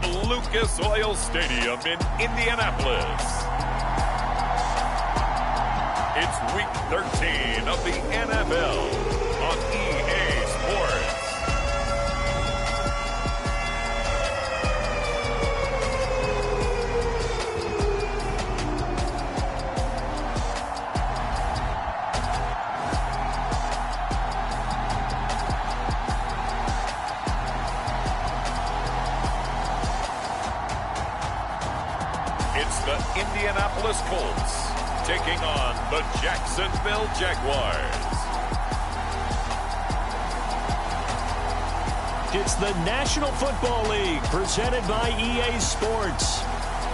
Lucas Oil Stadium in Indianapolis. It's Week 13 of the NFL on EA Sports. It's the Indianapolis Colts taking on the Jacksonville Jaguars. It's the National Football League presented by EA Sports.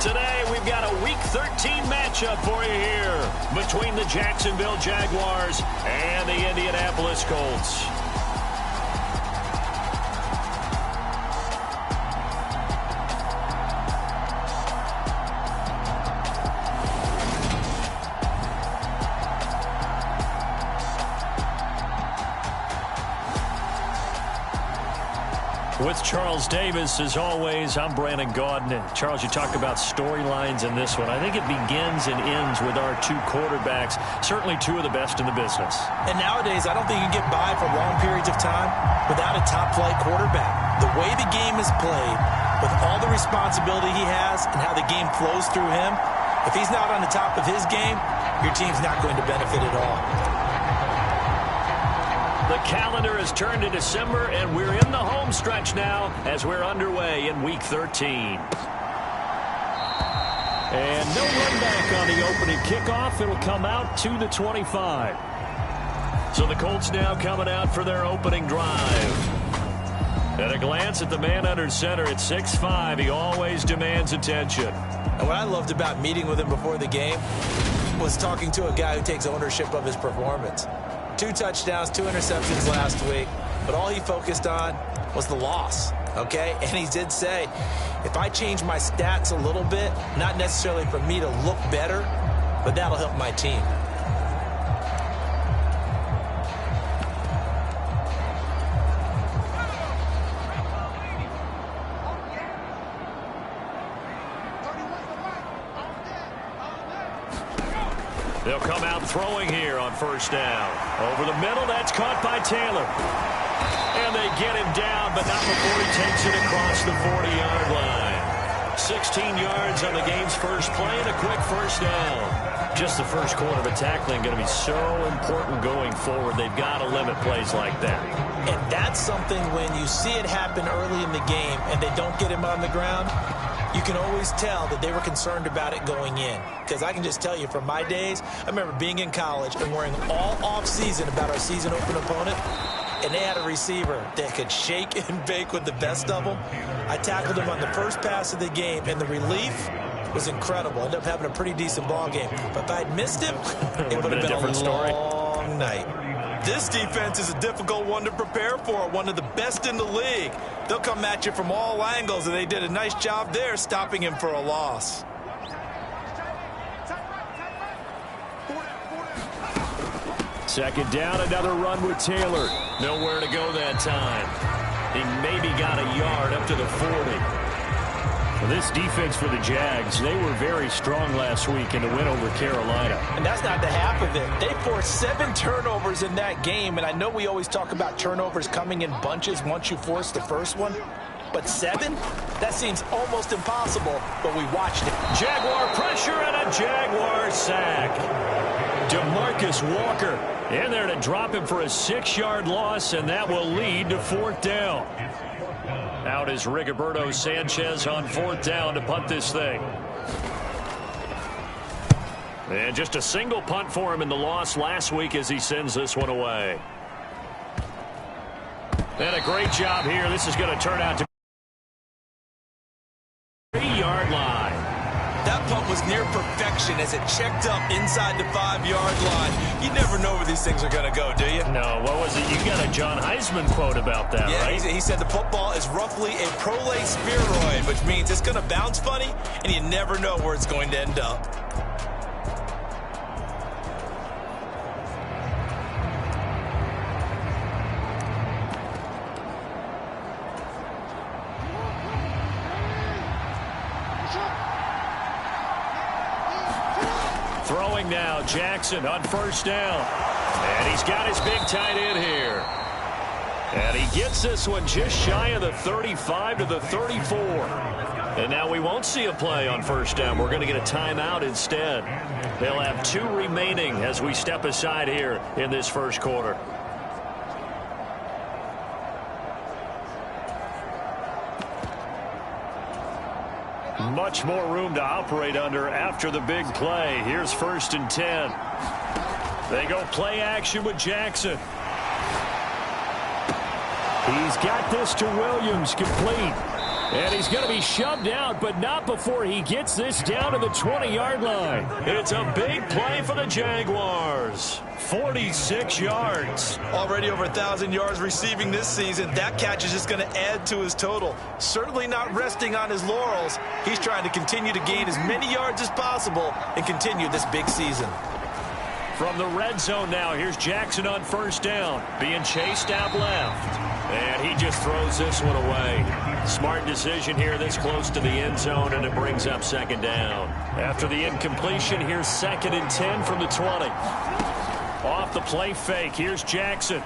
Today we've got a Week 13 matchup for you here between the Jacksonville Jaguars and the Indianapolis Colts. With Charles Davis, as always, I'm Brandon Gaudin. And Charles, you talk about storylines in this one. I think it begins and ends with our two quarterbacks, certainly two of the best in the business. And nowadays, I don't think you can get by for long periods of time without a top-flight quarterback. The way the game is played, with all the responsibility he has and how the game flows through him, if he's not on the top of his game, your team's not going to benefit at all. The calendar has turned to December, and we're in the home stretch now as we're underway in Week 13. And no run back on the opening kickoff. It'll come out to the 25. So the Colts now coming out for their opening drive. At a glance at the man under center at 6'5", he always demands attention. And what I loved about meeting with him before the game was talking to a guy who takes ownership of his performance. 2 touchdowns, 2 interceptions last week, but all he focused on was the loss, okay? And he did say, if I change my stats a little bit, not necessarily for me to look better, but that'll help my team. They'll come out throwing here on first down. Over the middle, that's caught by Taylor. And they get him down, but not before he takes it across the 40-yard line. 16 yards on the game's first play and a quick first down. Just the first quarter of a tackling going to be so important going forward. They've got to limit plays like that. And that's something when you see it happen early in the game and they don't get him on the ground, you can always tell that they were concerned about it going in. Because I can just tell you from my days, I remember being in college and worrying all off-season about our season open opponent, and they had a receiver that could shake and bake with the best of them. I tackled him on the first pass of the game, and the relief was incredible. Ended up having a pretty decent ball game. But if I'd missed him, it would have been a long night. This defense is a difficult one to prepare for, one of the best in the league. They'll come at you from all angles, and they did a nice job there stopping him for a loss. Second down, another run with Taylor. Nowhere to go that time. He maybe got a yard up to the 40. Well, this defense for the Jags, they were very strong last week in the win over Carolina. And that's not the half of it. They forced 7 turnovers in that game, and I know we always talk about turnovers coming in bunches once you force the first one. But 7? That seems almost impossible, but we watched it. Jaguar pressure and a Jaguar sack. DeMarcus Walker in there to drop him for a 6-yard loss, and that will lead to 4th down. Out is Rigoberto Sanchez on 4th down to punt this thing. And just a single punt for him in the loss last week as he sends this one away. And a great job here. This is going to turn out to be a 3-yard line. That punt was near perfection as it checked up inside the 5-yard line. You never know where these things are going to go, do you? No, what was it? You got a John Heisman quote about that, yeah, right? He said the football is roughly a prolate spheroid, which means it's going to bounce funny, and you never know where it's going to end up. Throwing now, Jackson on first down. And he's got his big tight end here. And he gets this one just shy of the 35 to the 34. And now we won't see a play on first down. We're going to get a timeout instead. They'll have 2 remaining as we step aside here in this first quarter. Much more room to operate under after the big play. Here's 1st and 10. They go play action with Jackson. He's got this to Williams, complete. And he's going to be shoved out, but not before he gets this down to the 20-yard line. It's a big play for the Jaguars. 46 yards. Already over 1,000 yards receiving this season. That catch is just going to add to his total. Certainly not resting on his laurels. He's trying to continue to gain as many yards as possible and continue this big season. From the red zone now, here's Jackson on first down. Being chased out left. And he just throws this one away. Smart decision here this close to the end zone, and it brings up 2nd down. After the incompletion, here's 2nd and 10 from the 20. Off the play fake, here's Jackson.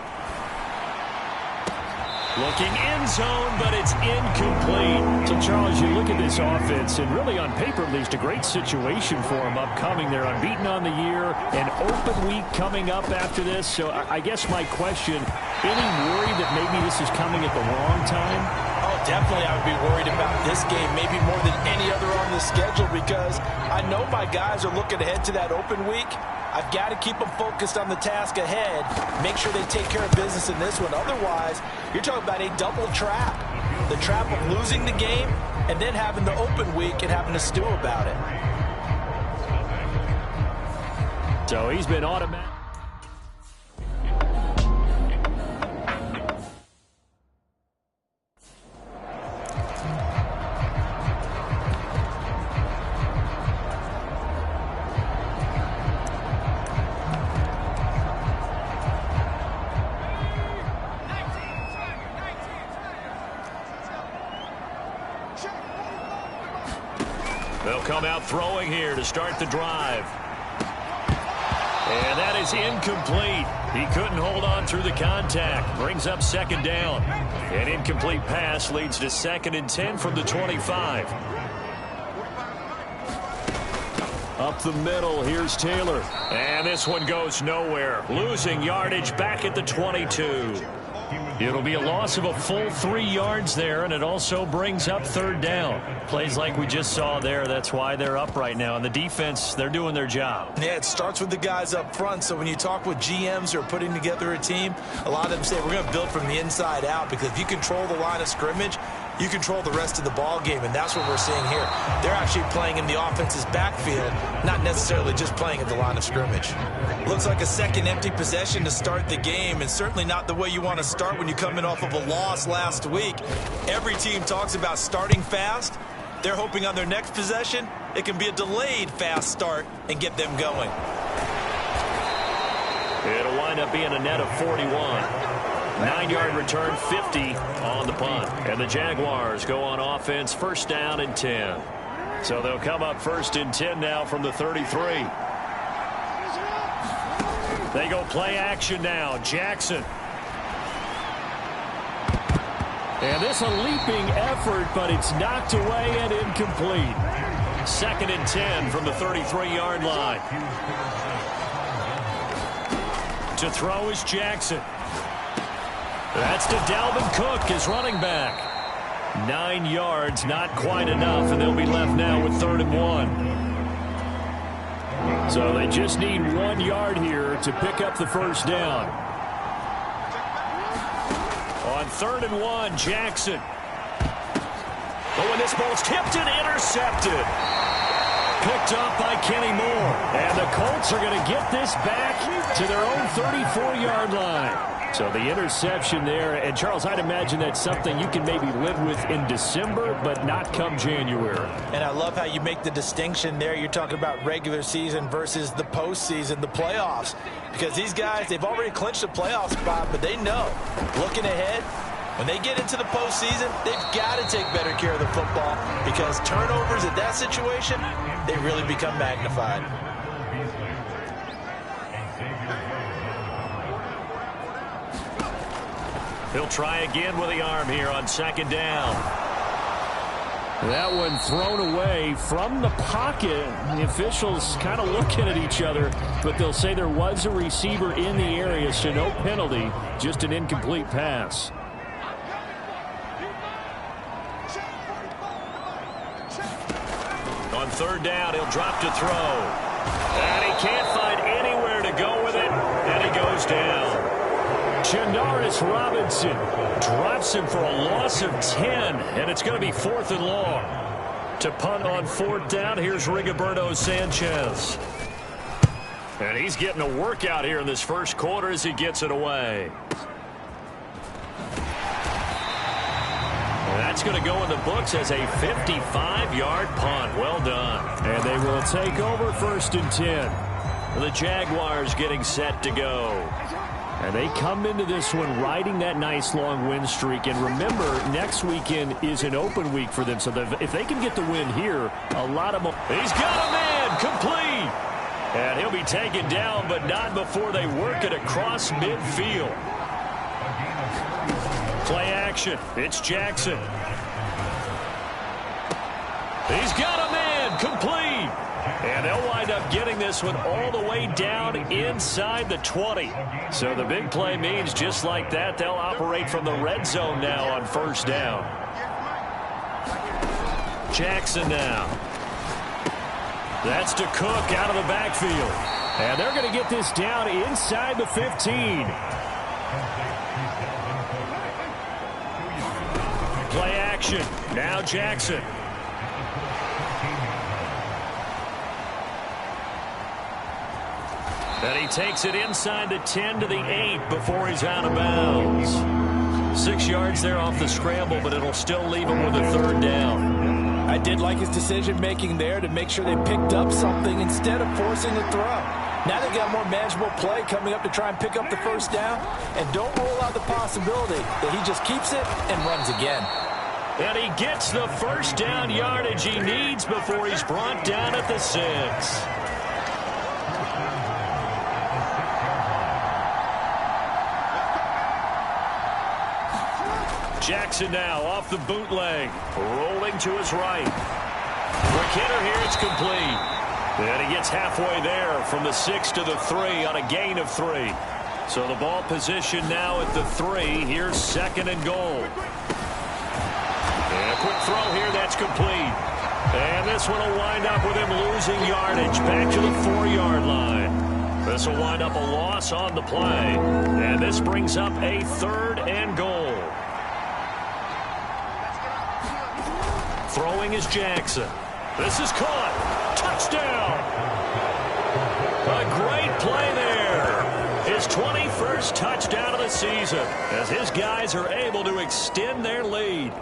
Looking end zone, but it's incomplete. So, Charles, you look at this offense, and really on paper, at least, a great situation for them upcoming. They're unbeaten on the year, an open week coming up after this. So I guess my question, any worry that maybe this is coming at the wrong time? Oh, definitely I would be worried about this game, maybe more than any other on the schedule, because I know my guys are looking ahead to that open week. I've got to keep them focused on the task ahead, make sure they take care of business in this one. Otherwise, you're talking about a double trap. The trap of losing the game and then having the open week and having to stew about it. So he's been automatic. They'll come out throwing here to start the drive. And that is incomplete. He couldn't hold on through the contact. Brings up 2nd down. An incomplete pass leads to 2nd and 10 from the 25. Up the middle, here's Taylor. And this one goes nowhere. Losing yardage back at the 22. It'll be a loss of a full 3 yards there, and it also brings up 3rd down. Plays like we just saw there. That's why they're up right now. And the defense, they're doing their job. Yeah, it starts with the guys up front. So when you talk with GMs who are putting together a team, a lot of them say we're going to build from the inside out, because if you control the line of scrimmage, you control the rest of the ball game, and that's what we're seeing here. They're actually playing in the offense's backfield, not necessarily just playing at the line of scrimmage. Looks like a second empty possession to start the game, and certainly not the way you want to start when you're coming off of a loss last week. Every team talks about starting fast. They're hoping on their next possession it can be a delayed fast start and get them going. It'll wind up being a net of 41. 9-yard return, 50 on the punt. And the Jaguars go on offense, 1st down and 10. So they'll come up 1st and 10 now from the 33. They go play action now. Jackson. And this a leaping effort, but it's knocked away and incomplete. 2nd and 10 from the 33-yard line. To throw is Jackson. That's to Dalvin Cook, his running back. 9 yards, not quite enough, and they'll be left now with 3rd and 1. So they just need 1 yard here to pick up the 1st down. On 3rd and 1, Jackson. But when this ball's tipped and intercepted. Picked up by Kenny Moore. And the Colts are going to get this back to their own 34-yard line. So the interception there, and Charles, I'd imagine that's something you can maybe live with in December, but not come January. And I love how you make the distinction there. You're talking about regular season versus the postseason, the playoffs. Because these guys, they've already clinched a playoff spot, but they know, looking ahead, when they get into the postseason, they've got to take better care of the football, because turnovers in that situation, they really become magnified. He'll try again with the arm here on second down. That one thrown away from the pocket. The officials kind of looking at each other, but they'll say there was a receiver in the area, so no penalty, just an incomplete pass. On third down, he'll drop to throw. And he can't find anywhere to go with it, and he goes down. Janaris Robinson drops him for a loss of 10, and it's going to be 4th and long. To punt on 4th down, here's Rigoberto Sanchez. And he's getting a workout here in this first quarter as he gets it away. That's going to go in the books as a 55-yard punt. Well done. And they will take over 1st and 10. The Jaguars getting set to go. And they come into this one riding that nice long win streak. And remember, next weekend is an open week for them. So if they can get the win here, a lot of them. He's got a man complete. And he'll be taken down, but not before they work it across midfield. Play action. It's Jackson. He's got a man complete. And they'll wind up getting this one all the way down inside the 20. So the big play means just like that, they'll operate from the red zone now on 1st down. Jackson now. That's to Cook out of the backfield. And they're going to get this down inside the 15. Play action. Now Jackson. And he takes it inside the 10 to the 8 before he's out of bounds. 6 yards there off the scramble, but it'll still leave him with a 3rd down. I did like his decision-making there to make sure they picked up something instead of forcing the throw. Now they've got more manageable play coming up to try and pick up the 1st down. And don't rule out the possibility that he just keeps it and runs again. And he gets the 1st down yardage he needs before he's brought down at the 6. Jackson now off the bootleg, rolling to his right. Quick hitter here, it's complete. And he gets halfway there from the 6 to the 3 on a gain of 3. So the ball position now at the 3. Here's 2nd and goal. And a quick throw here, that's complete. And this one will wind up with him losing yardage back to the 4-yard line. This will wind up a loss on the play. And this brings up a 3rd and goal. Throwing is Jackson. This is caught. Touchdown. A great play there. His 21st touchdown of the season as his guys are able to extend their lead.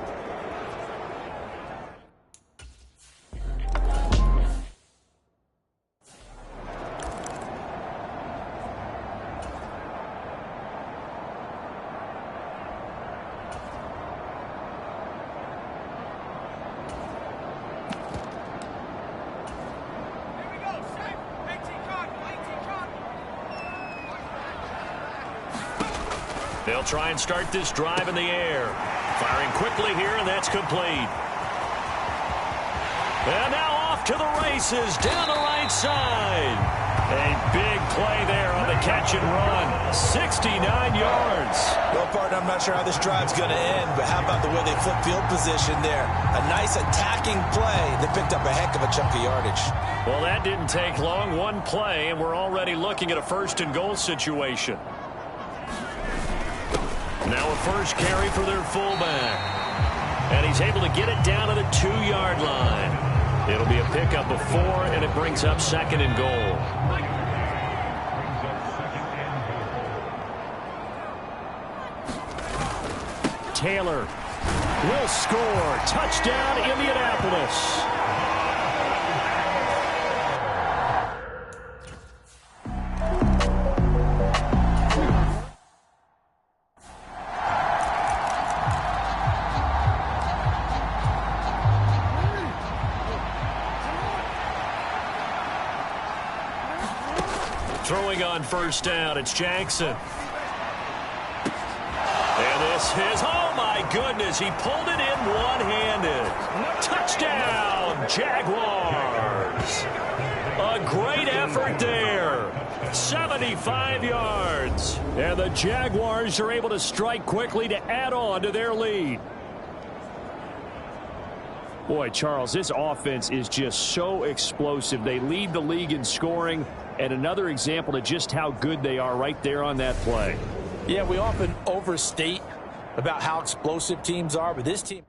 They'll try and start this drive in the air. Firing quickly here, and that's complete. And now off to the races down the right side. A big play there on the catch and run. 69 yards. Well, partner, I'm not sure how this drive's going to end, but how about the way they flip field position there? A nice attacking play that picked up a heck of a chunk of yardage. Well, that didn't take long. One play, and we're already looking at a 1st and goal situation. Now a first carry for their fullback. And he's able to get it down to the 2-yard line. It'll be a pickup of 4, and it brings up 2nd and goal. Taylor will score. Touchdown, Indianapolis. Throwing on first down, it's Jackson. And this is, oh my goodness, he pulled it in one-handed. Touchdown, Jaguars. A great effort there. 75 yards. And the Jaguars are able to strike quickly to add on to their lead. Boy, Charles, this offense is just so explosive. They lead the league in scoring, and another example of just how good they are right there on that play. Yeah, we often overstate about how explosive teams are, but this team...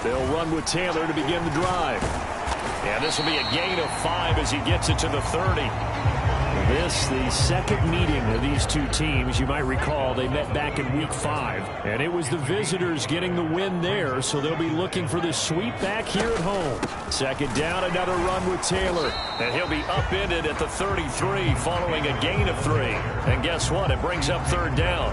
They'll run with Taylor to begin the drive. And this will be a gain of 5 as he gets it to the 30. This, the second meeting of these two teams. You might recall they met back in Week 5. And it was the visitors getting the win there, so they'll be looking for the sweep back here at home. Second down, another run with Taylor. And he'll be upended at the 33 following a gain of 3. And guess what? It brings up third down.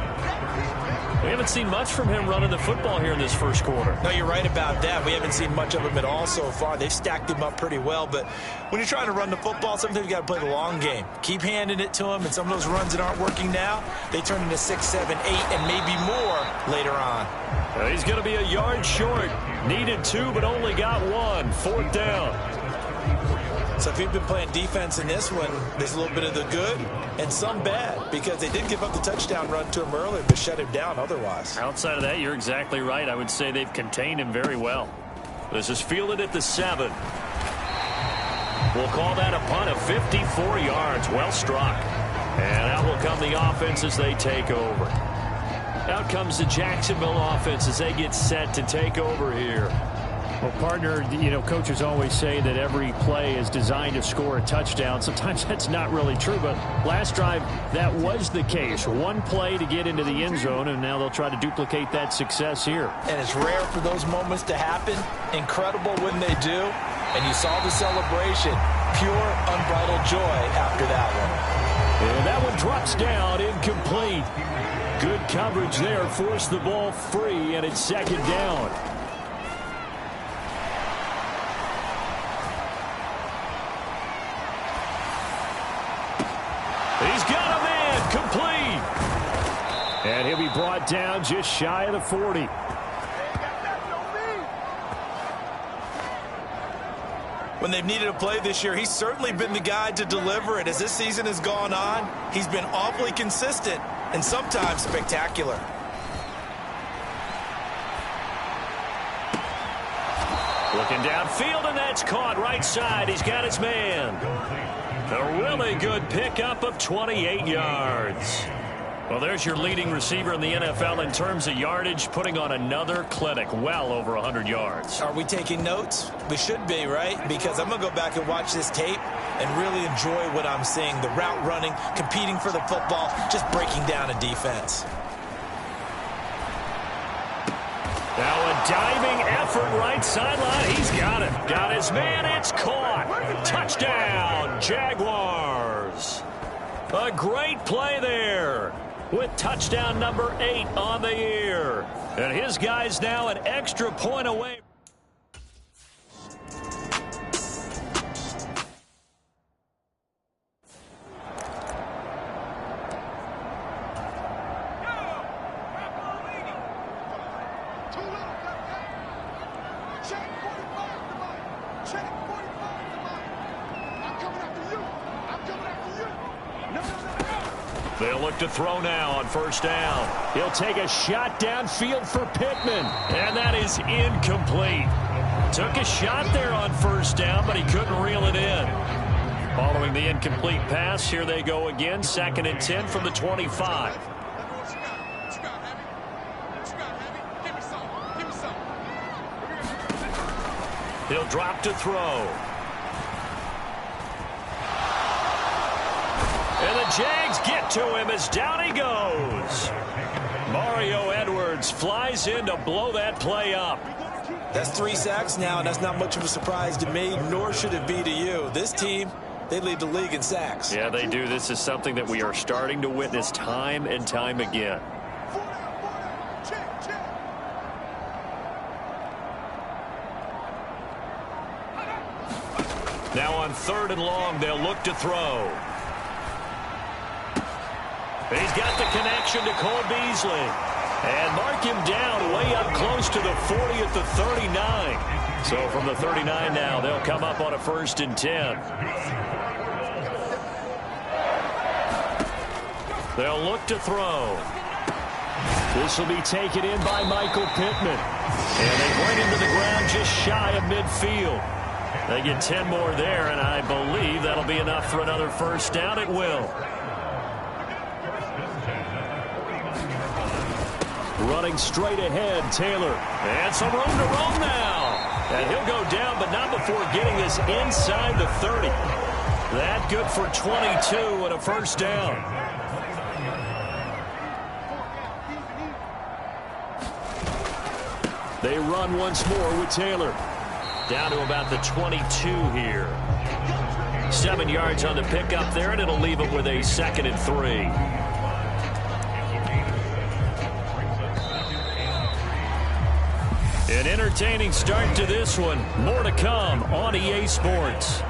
We haven't seen much from him running the football here in this first quarter. No, you're right about that. We haven't seen much of him at all so far. They've stacked him up pretty well, but when you're trying to run the football, sometimes you got to play the long game. Keep handing it to him, and some of those runs that aren't working now, they turn into 6, 7, 8, and maybe more later on. Well, he's going to be a yard short. Needed 2, but only got 1. Fourth down. So if you've been playing defense in this one, there's a little bit of the good and some bad, because they did give up the touchdown run to him earlier, but shut him down otherwise. Outside of that, you're exactly right. I would say they've contained him very well. This is fielded at the 7. We'll call that a punt of 54 yards. Well struck. And out will come the offense as they take over. Out comes the Jacksonville offense as they get set to take over here. Well, partner, you know, coaches always say that every play is designed to score a touchdown. Sometimes that's not really true, but last drive, that was the case. One play to get into the end zone, and now they'll try to duplicate that success here. And it's rare for those moments to happen. Incredible when they do. And you saw the celebration. Pure, unbridled joy after that one. And that one drops down, incomplete. Good coverage there, forced the ball free, and it's second down. He's got a man, complete. And he'll be brought down just shy of the 40. When they've needed a play this year, he's certainly been the guy to deliver it. As this season has gone on, he's been awfully consistent and sometimes spectacular. Looking downfield, and that's caught right side. He's got his man. A really good pickup of 28 yards. Well, there's your leading receiver in the NFL in terms of yardage, putting on another clinic, well over 100 yards. Are we taking notes? We should be, right? Because I'm going to go back and watch this tape and really enjoy what I'm seeing. The route running, competing for the football, just breaking down a defense. Now a diving effort right sideline. He's got it. Got his man. It's caught. Touchdown, Jaguars. A great play there with touchdown number 8 on the year. And his guy's now an extra point away. They'll look to throw now on first down. He'll take a shot downfield for Pittman. And that is incomplete. Took a shot there on first down, but he couldn't reel it in. Following the incomplete pass, here they go again. 2nd and 10 from the 25. He'll drop to throw. And the Jags get to him as down he goes. Mario Edwards flies in to blow that play up. That's 3 sacks now, and that's not much of a surprise to me, nor should it be to you. This team, they lead the league in sacks. Yeah, they do. This is something that we are starting to witness time and time again. Now on 3rd and long, they'll look to throw. He's got the connection to Cole Beasley. And mark him down way up close to the 40 at the 39. So from the 39 now, they'll come up on a 1st and 10. They'll look to throw. This will be taken in by Michael Pittman. And they bring him to the ground just shy of midfield. They get 10 more there, and I believe that'll be enough for another 1st down. It will. Running straight ahead, Taylor. And some room to roam now. And he'll go down, but not before getting this inside the 30. That good for 22 and a 1st down. They run once more with Taylor. Down to about the 22 here. 7 yards on the pickup there, and it'll leave it with a 2nd and 3. An entertaining start to this one. More to come on EA Sports.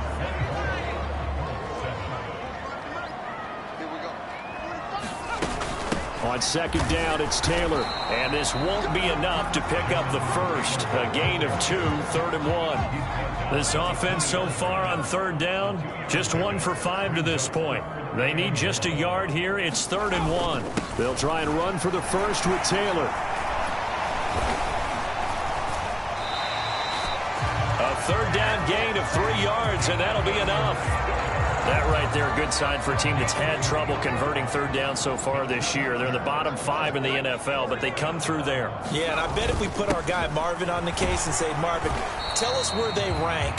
On 2nd down, it's Taylor. And this won't be enough to pick up the 1st. A gain of 2, 3rd and 1. This offense so far on 3rd down, just 1 for 5 to this point. They need just a yard here. It's 3rd and 1. They'll try and run for the 1st with Taylor. A 3rd down gain of 3 yards, and that'll be enough. That right there, a good sign for a team that's had trouble converting 3rd down so far this year. They're in the bottom 5 in the NFL, but they come through there. Yeah, and I bet if we put our guy Marvin on the case and say, Marvin, tell us where they rank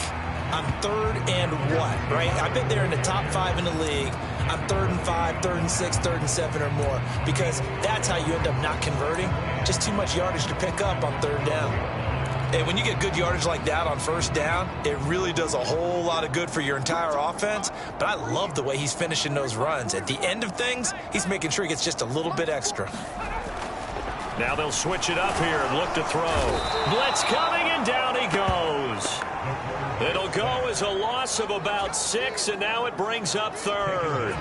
on 3rd and what, right? I bet they're in the top 5 in the league on 3rd and 5, 3rd and 6, 3rd and 7 or more, because that's how you end up not converting. Just too much yardage to pick up on 3rd down. And when you get good yardage like that on 1st down, it really does a whole lot of good for your entire offense. But I love the way he's finishing those runs. At the end of things, he's making sure he gets just a little bit extra. Now they'll switch it up here and look to throw. Blitz coming, and down he goes. It'll go as a loss of about 6, and now it brings up 3rd.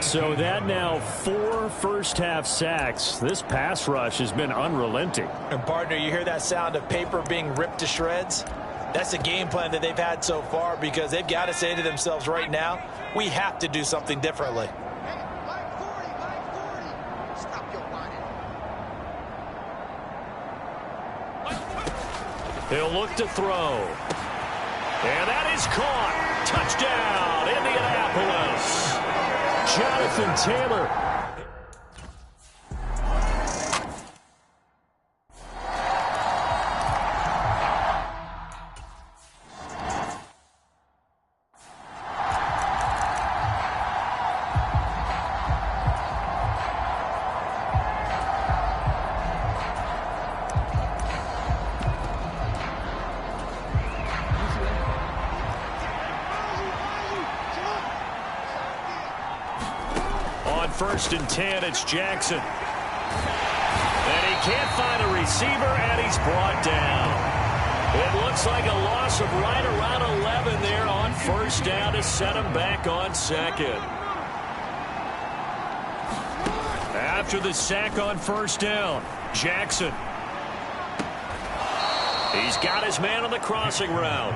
So that now 4 first-half sacks. This pass rush has been unrelenting. And, partner, you hear that sound of paper being ripped to shreds? That's a game plan that they've had so far, because they've got to say to themselves right now, we have to do something differently. He'll look to throw. And that is caught. Touchdown, Indianapolis. Jonathan Taylor. On 1st and 10, it's Jackson. And he can't find a receiver, and he's brought down. It looks like a loss of right around 11 there on 1st down to set him back on 2nd. After the sack on 1st down, Jackson. He's got his man on the crossing route.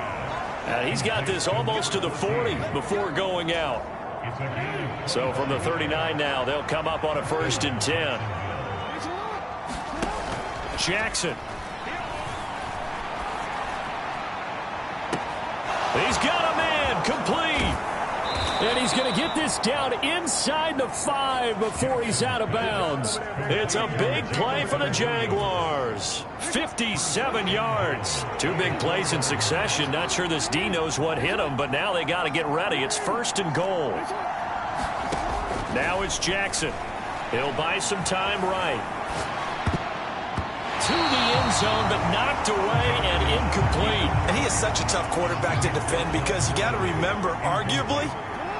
He's got this almost to the 40 before going out. So from the 39 now, they'll come up on a 1st and 10. Jackson. He's got a man, complete. And he's going to get this down inside the 5 before he's out of bounds. It's a big play for the Jaguars. 57 yards. 2 big plays in succession. Not sure this D knows what hit him, but now they got to get ready. It's 1st and goal. Now it's Jackson. He'll buy some time right. To the end zone, but knocked away and incomplete. And he is such a tough quarterback to defend because you got to remember, arguably,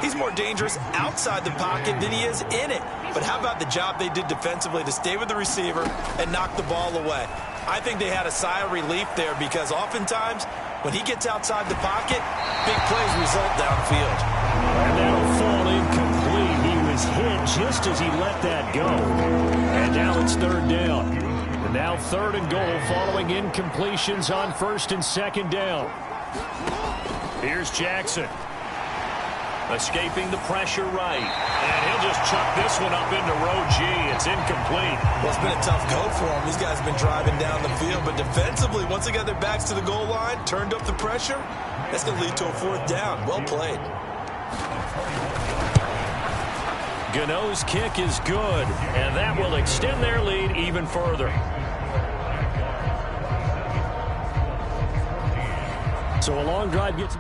he's more dangerous outside the pocket than he is in it. But how about the job they did defensively to stay with the receiver and knock the ball away? I think they had a sigh of relief there because oftentimes when he gets outside the pocket, big plays result downfield. And that'll fall incomplete. He was hit just as he let that go. And now it's third down. And now third and goal following incompletions on first and second down. Here's Jackson. Escaping the pressure right. And he'll just chuck this one up into row G. It's incomplete. Well, it's been a tough go for him. These guys have been driving down the field. But defensively, once they got their backs to the goal line, turned up the pressure, that's going to lead to a fourth down. Well played. Gano's kick is good. And that will extend their lead even further. So a long drive gets...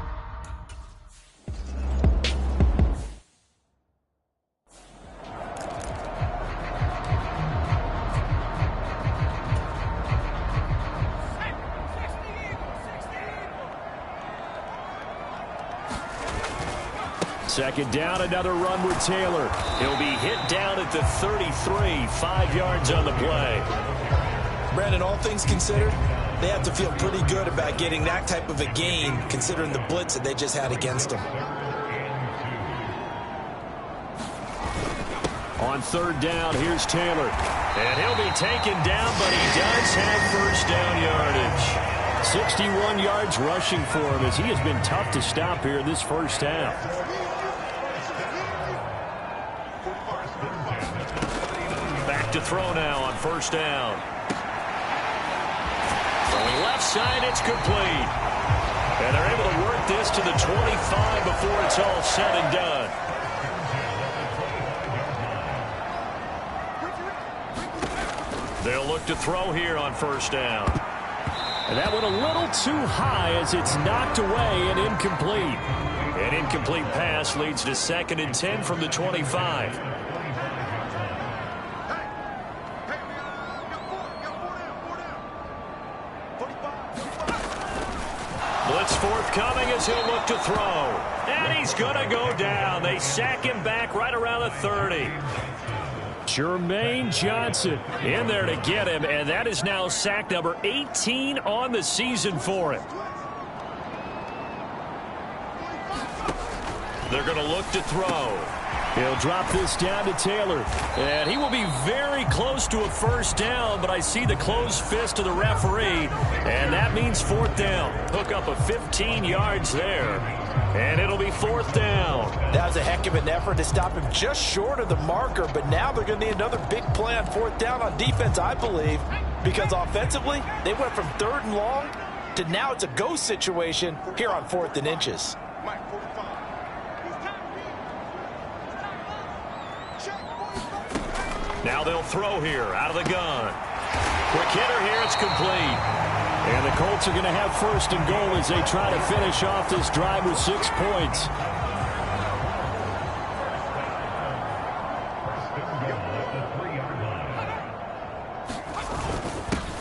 Second down, another run with Taylor. He'll be hit down at the 33, 5 yards on the play. Brandon, all things considered, they have to feel pretty good about getting that type of a gain considering the blitz that they just had against them. On third down, here's Taylor. And he'll be taken down, but he does have first down yardage. 61 yards rushing for him as he has been tough to stop here this first half. Back to throw now on first down. Throwing left side, it's complete. And they're able to work this to the 25 before it's all said and done. They'll look to throw here on first down. And that went a little too high as it's knocked away and incomplete. An incomplete pass leads to 2nd and 10 from the 25. Blitz forthcoming as he'll look to throw. And he's going to go down. They sack him back right around the 30. Jermaine Johnson in there to get him, and that is now sack number 18 on the season for him. They're going to look to throw. He'll drop this down to Taylor. And he will be very close to a first down, but I see the closed fist of the referee, and that means fourth down. Hook up a 15 yards there, and it'll be fourth down. That was a heck of an effort to stop him just short of the marker, but now they're going to need another big play on fourth down on defense, I believe, because offensively, they went from 3rd and long to now it's a go situation here on 4th and inches. Now they'll throw here out of the gun. Quick hitter here, it's complete. And the Colts are going to have first and goal as they try to finish off this drive with 6 points.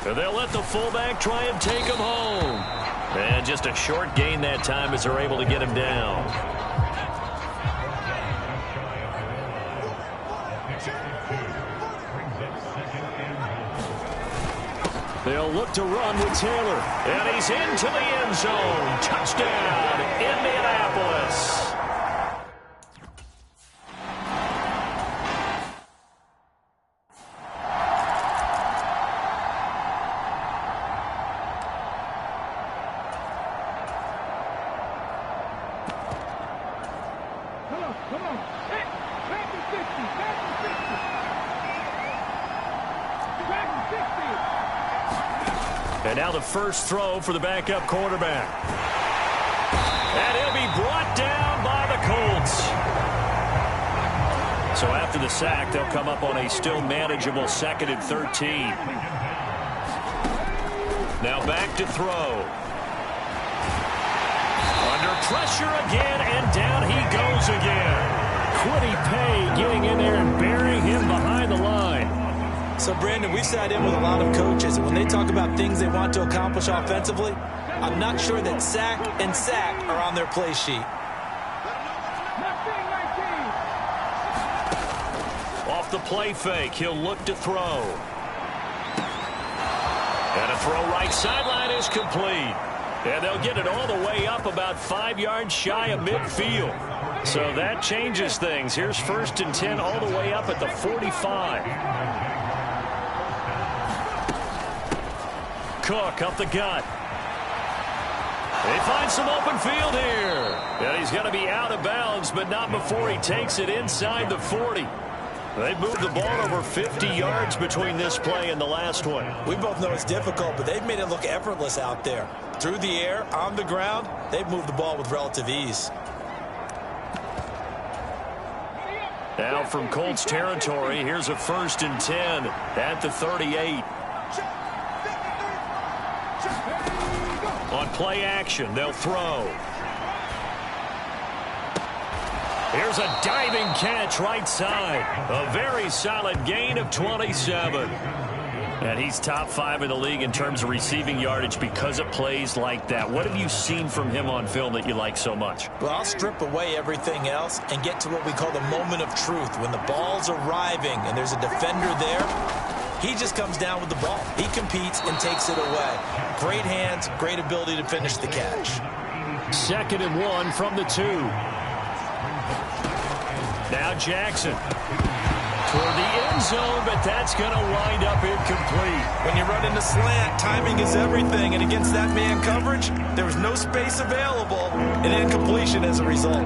And they'll let the fullback try and take him home. And just a short gain that time as they're able to get him down. They'll look to run with Taylor. And he's into the end zone. Touchdown, Indianapolis. Come on. Back to 60. Back to 60. And now the first throw for the backup quarterback. And he'll be brought down by the Colts. So after the sack, they'll come up on a still manageable 2nd and 13. Now back to throw. Under pressure again, and down he goes again. Quiddy Pay getting in there and burying him behind the line. So, Brandon, we've sat in with a lot of coaches, and when they talk about things they want to accomplish offensively, I'm not sure that sack and sack are on their play sheet. Off the play fake, he'll look to throw. And a throw right sideline is complete. And they'll get it all the way up about 5 yards shy of midfield. So that changes things. Here's 1st and 10 all the way up at the 45. Cook up the gut. They find some open field here. And he's going to be out of bounds, but not before he takes it inside the 40. They've moved the ball over 50 yards between this play and the last one. We both know it's difficult, but they've made it look effortless out there. Through the air, on the ground, they've moved the ball with relative ease. Now from Colts territory, here's a 1st and 10 at the 38. On play action, they'll throw. Here's a diving catch right side. A very solid gain of 27. And he's top 5 in the league in terms of receiving yardage because of plays like that. What have you seen from him on film that you like so much? Well, I'll strip away everything else and get to what we call the moment of truth. When the ball's arriving and there's a defender there, he just comes down with the ball. He competes and takes it away. Great hands, great ability to finish the catch. 2nd and 1 from the 2. Now Jackson toward the end zone, but that's going to wind up incomplete. When you run into slant, timing is everything, and against that man coverage, there was no space available, and incompletion as a result.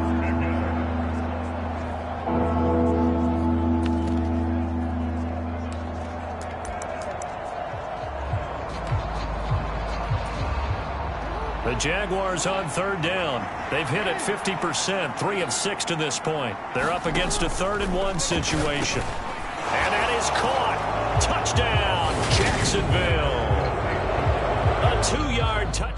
The Jaguars on 3rd down. They've hit it 50%, 3 of 6 to this point. They're up against a 3rd and 1 situation. And that is caught. Touchdown, Jacksonville. A 2-yard touch.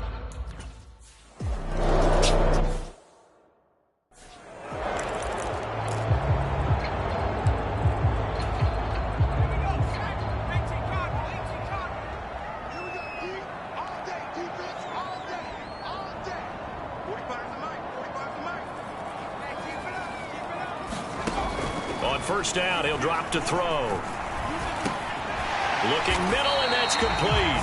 On 1st down, he'll drop to throw. Looking middle, and that's complete.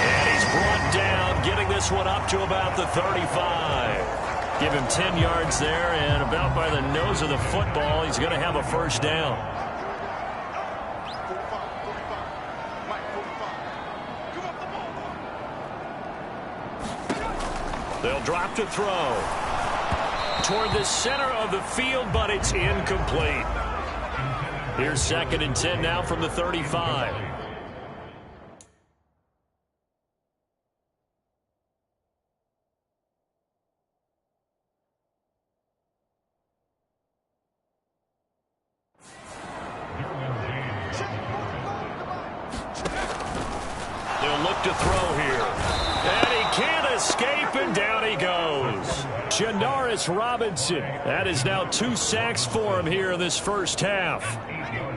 And he's brought down, getting this one up to about the 35. Give him 10 yards there, and about by the nose of the football, he's going to have a 1st down. They'll drop to throw. Toward the center of the field, but it's incomplete. Here's 2nd and 10 now from the 35. They'll look to throw here. And he can't escape, and down he goes. Janoris Robinson. That is now 2 sacks for him here in this 1st half.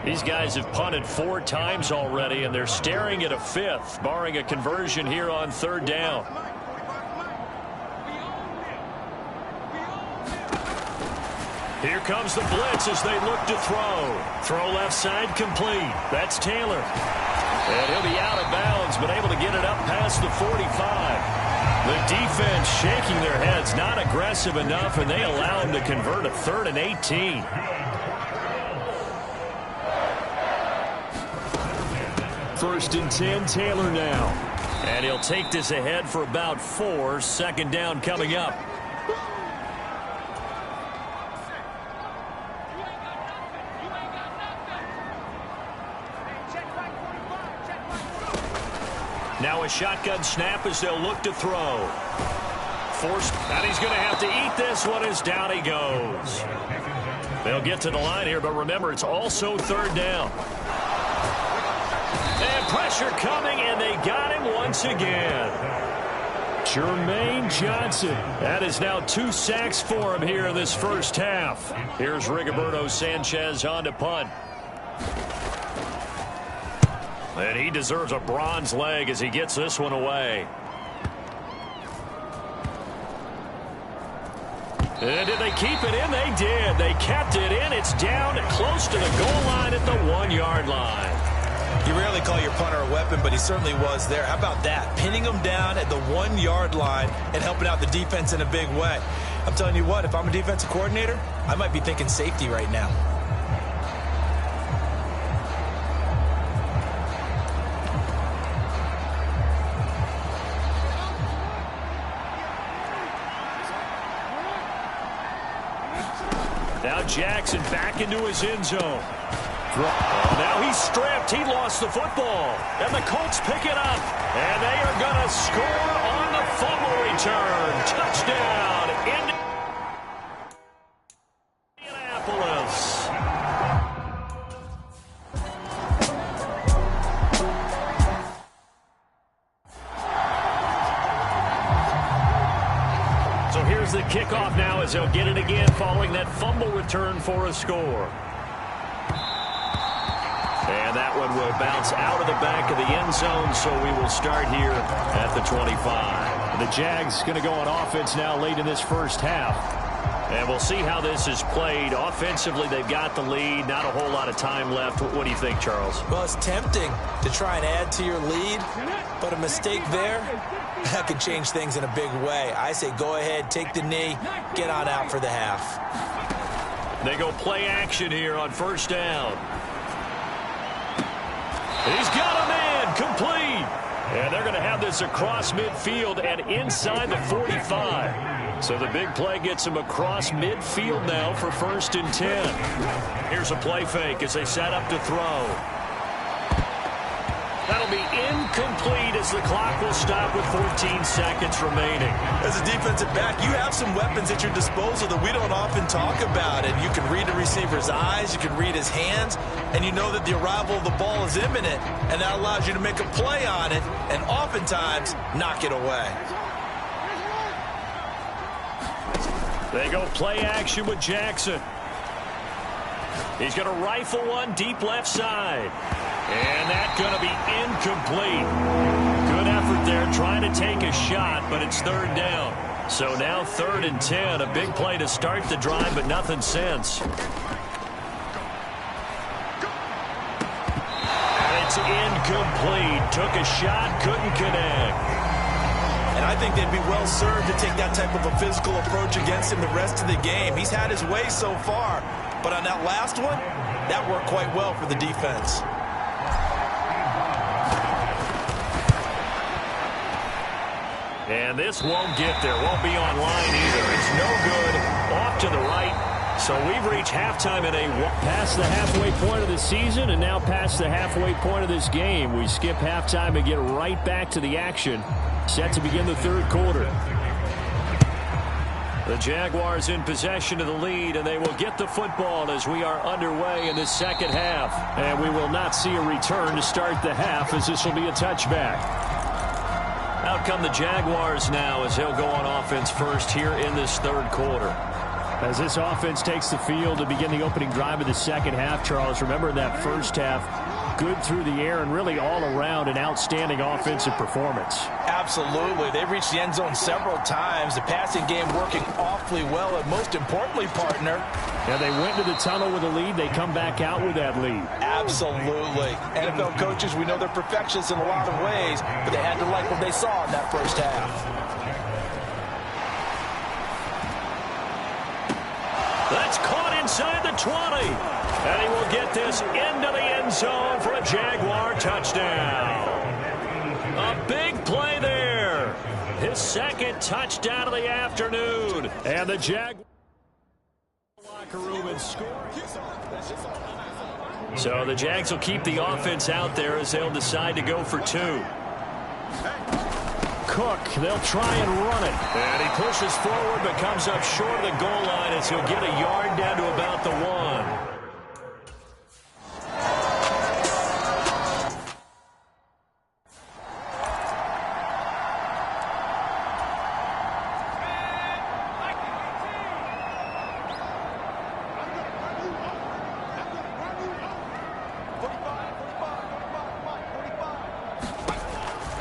These guys have punted 4 times already, and they're staring at a 5th, barring a conversion here on 3rd down. Here comes the blitz as they look to throw. Throw left side complete. That's Taylor. And he'll be out of bounds, but able to get it up past the 45. The defense shaking their heads, not aggressive enough, and they allow him to convert a 3rd and 18. First and 10, Taylor now. And he'll take this ahead for about 4. 2nd down coming up. Now a shotgun snap as they'll look to throw. Forced, and he's going to have to eat this one as down he goes. They'll get to the line here, but remember, it's also 3rd down. And pressure coming, and they got him once again. Jermaine Johnson. That is now 2 sacks for him here in this 1st half. Here's Rigoberto Sanchez on to punt. And he deserves a bronze leg as he gets this one away. And did they keep it in? They did. They kept it in. It's down close to the goal line at the 1-yard line. You rarely call your punter a weapon, but he certainly was there. How about that? Pinning him down at the 1-yard line and helping out the defense in a big way. I'm telling you what, if I'm a defensive coordinator, I might be thinking safety right now. Now Jackson back into his end zone. Now he's stripped. He lost the football. And the Colts pick it up. And they are going to score on the fumble return. Touchdown. Indianapolis. So here's the kickoff now as they'll get it again following that fumble return for a score. And that one will bounce out of the back of the end zone, so we will start here at the 25. The Jags going to go on offense now late in this first half. And we'll see how this is played. Offensively, they've got the lead. Not a whole lot of time left. What do you think, Charles? Well, it's tempting to try and add to your lead, but a mistake there, that could change things in a big way. I say go ahead, take the knee, get on out for the half. They go play action here on first down. He's got a man complete. And they're going to have this across midfield and inside the 45. So the big play gets him across midfield now for 1st and 10. Here's a play fake as they set up to throw. That'll be incomplete as the clock will stop with 14 seconds remaining. As a defensive back, you have some weapons at your disposal that we don't often talk about. And you can read the receiver's eyes, you can read his hands, and you know that the arrival of the ball is imminent, and that allows you to make a play on it and oftentimes knock it away. They go play action with Jackson. He's going to rifle one deep left side. And that's going to be incomplete. Good effort there trying to take a shot, but it's 3rd down. So now 3rd and 10. A big play to start the drive, but nothing since. And it's incomplete. Took a shot, couldn't connect. And I think they'd be well served to take that type of a physical approach against him the rest of the game. He's had his way so far, but on that last one, that worked quite well for the defense. And this won't get there. Won't be online either. It's no good. Off to the right. So we've reached halftime at past the halfway point of the season and now past the halfway point of this game. We skip halftime and get right back to the action. Set to begin the 3rd quarter. The Jaguars in possession of the lead, and they will get the football as we are underway in the 2nd half. And we will not see a return to start the half as this will be a touchback. Out come the Jaguars now as they'll go on offense first here in this 3rd quarter. As this offense takes the field to begin the opening drive of the 2nd half, Charles, remember in that first half, good through the air and really all around an outstanding offensive performance. Absolutely. They've reached the end zone several times. The passing game working awfully well, and most importantly, partner. Yeah, they went to the tunnel with a lead. They come back out with that lead. Absolutely. NFL coaches, we know they're perfectionists in a lot of ways, but they had to like what they saw in that first half. That's caught inside the 20. And he will get this into the end zone for a Jaguar touchdown. A big play there. His 2nd touchdown of the afternoon. And the Jaguars locker room and score. So the Jags will keep the offense out there as they'll decide to go for 2. Cook, they'll try and run it. And he pushes forward but comes up short of the goal line as he'll get a yard down to about the 1.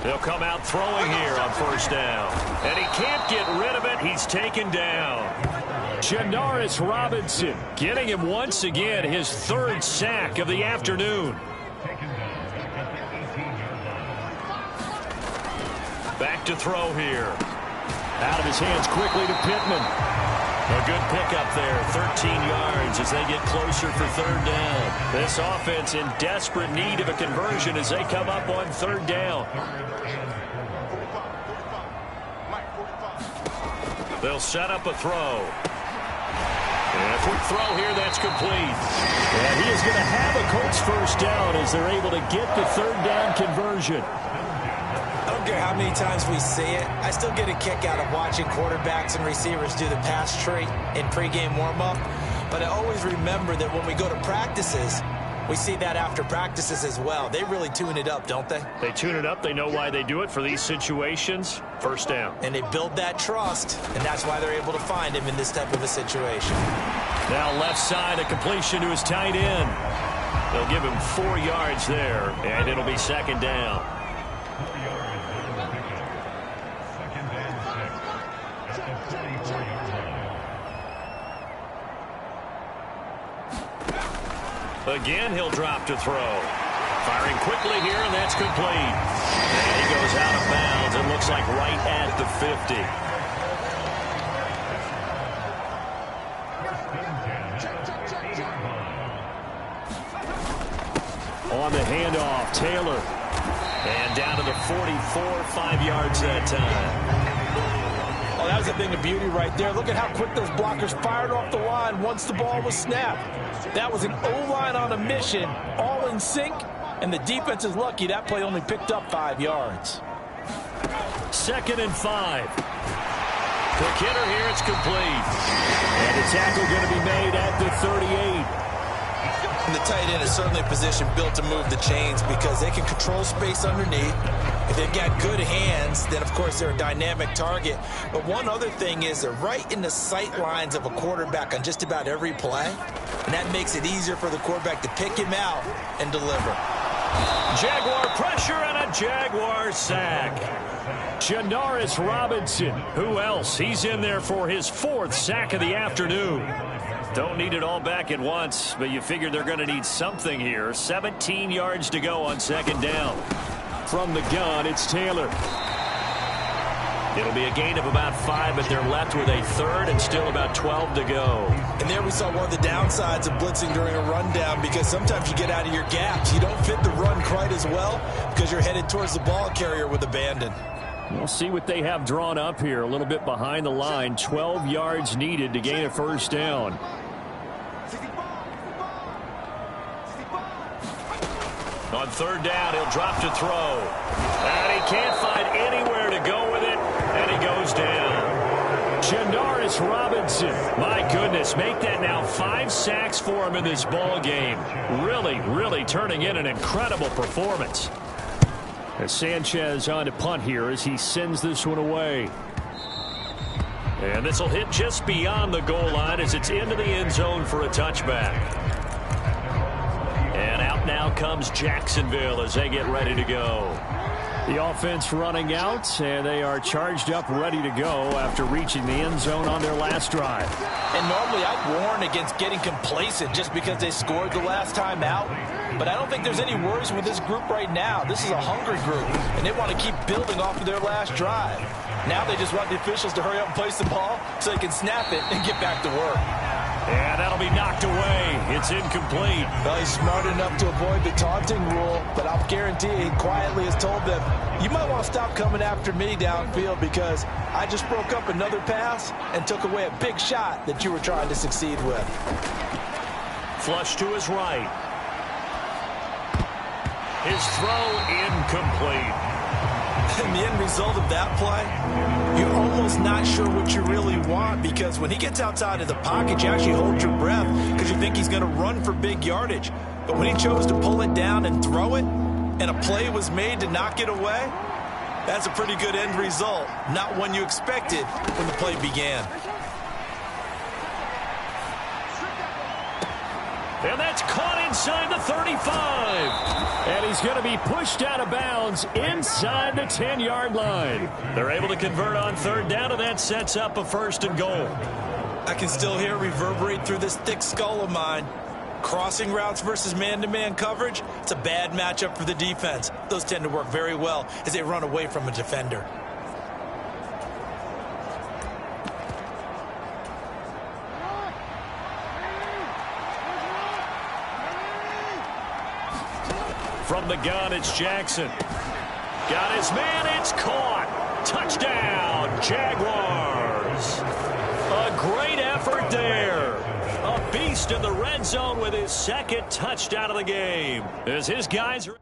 They'll come out throwing here on first down. And he can't get rid of it. He's taken down. Janoris Robinson getting him once again his third sack of the afternoon. Back to throw here. Out of his hands quickly to Pittman. A good pickup there, 13 yards as they get closer for third down. This offense in desperate need of a conversion as they come up on third down. They'll set up a throw. And a quick throw here, that's complete. And he is going to have a Colts first down as they're able to get the third down conversion. I don't care how many times we see it. I still get a kick out of watching quarterbacks and receivers do the pass tree in pregame warm-up. But I always remember that when we go to practices, we see that after practices as well. They really tune it up, don't they? They tune it up. They know why they do it for these situations. First down. And they build that trust, and that's why they're able to find him in this type of a situation. Now left side, a completion to his tight end. They'll give him 4 yards there, and it'll be second down. Again, he'll drop to throw. Firing quickly here, and that's complete. And he goes out of bounds. It looks like right at the 50. On the handoff, Taylor. And down to the 44, 5 yards that time. Oh, that was a thing of beauty right there. Look at how quick those blockers fired off the line once the ball was snapped. That was an O-line on a mission, all in sync, and the defense is lucky that play only picked up 5 yards. 2nd and 5. Quick hitter here, it's complete. And the tackle going to be made at the 38. And the tight end is certainly a position built to move the chains because they can control space underneath. If they've got good hands, then, of course, they're a dynamic target. But one other thing is they're right in the sight lines of a quarterback on just about every play. And that makes it easier for the quarterback to pick him out and deliver. Jaguar pressure and a Jaguar sack. Janoris Robinson. Who else? He's in there for his 4th sack of the afternoon. Don't need it all back at once, but you figure they're going to need something here. 17 yards to go on second down. From the gun, it's Taylor. It'll be a gain of about 5, but they're left with a 3rd and still about 12 to go. And there we saw one of the downsides of blitzing during a rundown because sometimes you get out of your gaps. You don't fit the run quite as well because you're headed towards the ball carrier with abandon. We'll see what they have drawn up here. A little bit behind the line. 12 yards needed to gain a first down. On third down, he'll drop to throw. And he can't find anywhere to go with it, and he goes down. Janoris Robinson. My goodness, make that now 5 sacks for him in this ball game. Really, really turning in an incredible performance. As Sanchez on to punt here as he sends this one away. And this will hit just beyond the goal line as it's into the end zone for a touchback. And out now comes Jacksonville as they get ready to go. The offense running out, and they are charged up, ready to go after reaching the end zone on their last drive. And normally I'd warn against getting complacent just because they scored the last time out. But I don't think there's any worries with this group right now. This is a hungry group, and they want to keep building off of their last drive. Now they just want the officials to hurry up and place the ball so they can snap it and get back to work. And that'll be knocked away. It's incomplete. Well, he's smart enough to avoid the taunting rule, but I'll guarantee he quietly has told them, you might want to stop coming after me downfield because I just broke up another pass and took away a big shot that you were trying to succeed with. Flush to his right. His throw incomplete. And the end result of that play, you're almost not sure what you really want because when he gets outside of the pocket, you actually hold your breath because you think he's going to run for big yardage. But when he chose to pull it down and throw it, and a play was made to knock it away, that's a pretty good end result. Not one you expected when the play began. And that's caught inside the 35. And he's going to be pushed out of bounds inside the 10-yard line. They're able to convert on third down, and that sets up a 1st and goal. I can still hear it reverberate through this thick skull of mine. Crossing routes versus man-to-man coverage, it's a bad matchup for the defense. Those tend to work very well as they run away from a defender. From the gun, it's Jackson. Got his man, it's caught. Touchdown, Jaguars. A great effort there. A beast in the red zone with his 2nd touchdown of the game. As his guys are...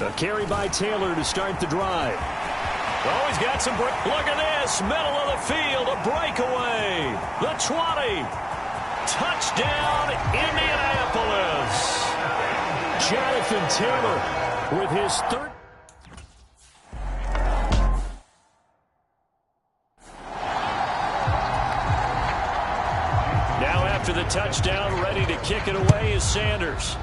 A carry by Taylor to start the drive. Oh, he's got some break. Look at this. Middle of the field. A breakaway. The 20. Touchdown, Indianapolis. Jonathan Taylor with his 3rd. Now after the touchdown, ready to kick it away is Sanders.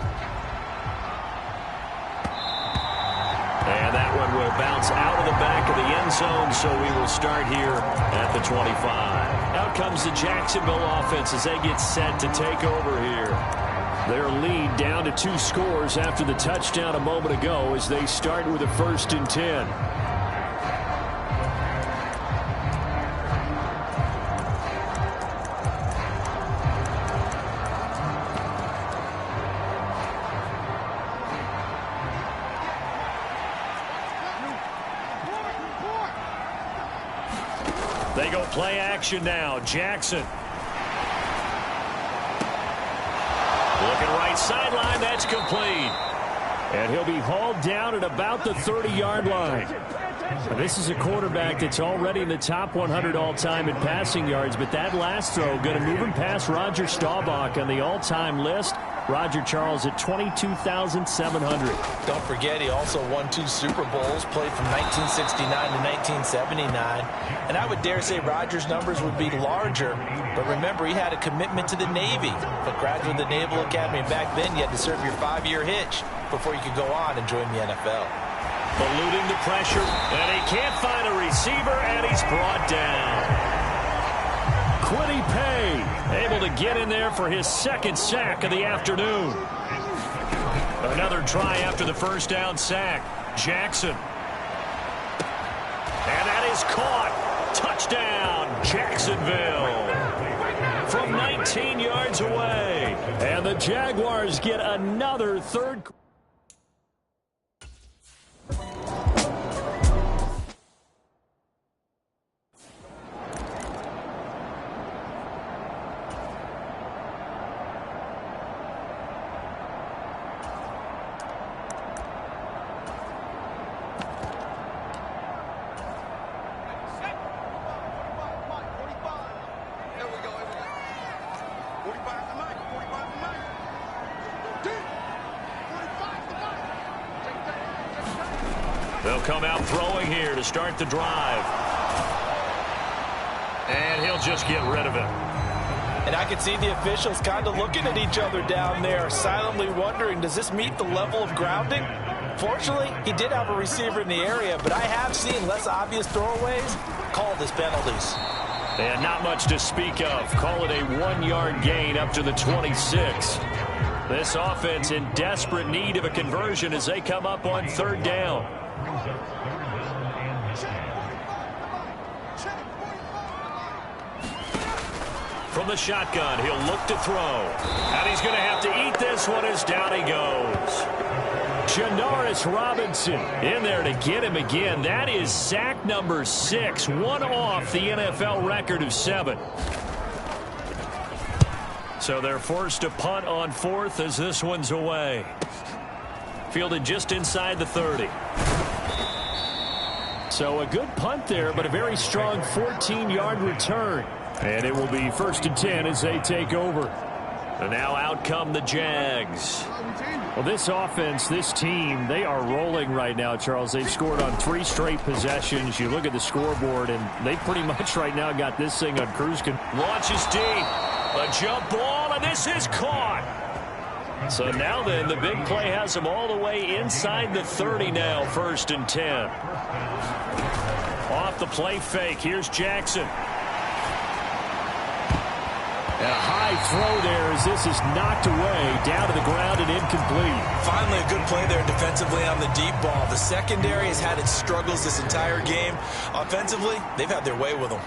And that one will bounce out of the back of the end zone, so we will start here at the 25. Out comes the Jacksonville offense as they get set to take over here. Their lead down to 2 scores after the touchdown a moment ago as they start with a 1st and 10. They go play action now. Jackson. Looking right sideline. That's complete. And he'll be hauled down at about the 30-yard line. Now, this is a quarterback that's already in the top 100 all-time in passing yards, but that last throw going to move him past Roger Staubach on the all-time list. Roger Charles at 22,700. Don't forget, he also won 2 Super Bowls, played from 1969 to 1979. And I would dare say Roger's numbers would be larger. But remember, he had a commitment to the Navy. A graduate of the Naval Academy. And back then, you had to serve your 5-year hitch before you could go on and join the NFL. Eluding the pressure, and he can't find a receiver, and he's brought down. Quiddy Pay able to get in there for his 2nd sack of the afternoon. Another try after the 1st down sack. Jackson. And that is caught. Touchdown, Jacksonville. From 19 yards away. And the Jaguars get another 3rd. They'll come out throwing here to start the drive. And he'll just get rid of it. And I can see the officials kind of looking at each other down there, silently wondering, does this meet the level of grounding? Fortunately, he did have a receiver in the area, but I have seen less obvious throwaways called as penalties. And not much to speak of. Call it a 1-yard gain up to the 26. This offense in desperate need of a conversion as they come up on 3rd down. From the shotgun, he'll look to throw. And he's going to have to eat this one as down he goes. Janoris Robinson in there to get him again. That is sack number 6, one off the NFL record of 7. So they're forced to punt on 4th as this one's away. Fielded just inside the 30. So a good punt there, but a very strong 14-yard return. And it will be 1st and 10 as they take over. And now out come the Jags. Well, this offense, this team, they are rolling right now, Charles. They've scored on 3 straight possessions. You look at the scoreboard, and they pretty much right now got this thing on cruise control. Launches deep. A jump ball, and this is caught. So now then, the big play has them all the way inside the 30 now, 1st and 10. Off the play fake, here's Jackson. And a high throw there as this is knocked away, down to the ground and incomplete. Finally a good play there defensively on the deep ball. The secondary has had its struggles this entire game. Offensively, they've had their way with them.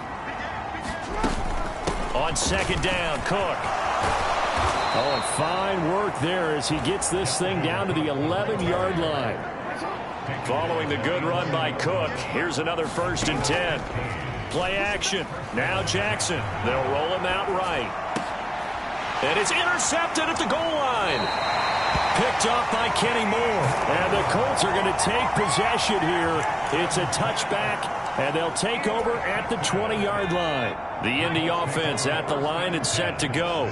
On 2nd down, Cook. Oh, and fine work there as he gets this thing down to the 11-yard line. Following the good run by Cook, here's another 1st and 10. Play action. Now Jackson. They'll roll him out right. And it's intercepted at the goal line. Picked off by Kenny Moore. And the Colts are going to take possession here. It's a touchback, and they'll take over at the 20-yard line. The Indy offense at the line and set to go.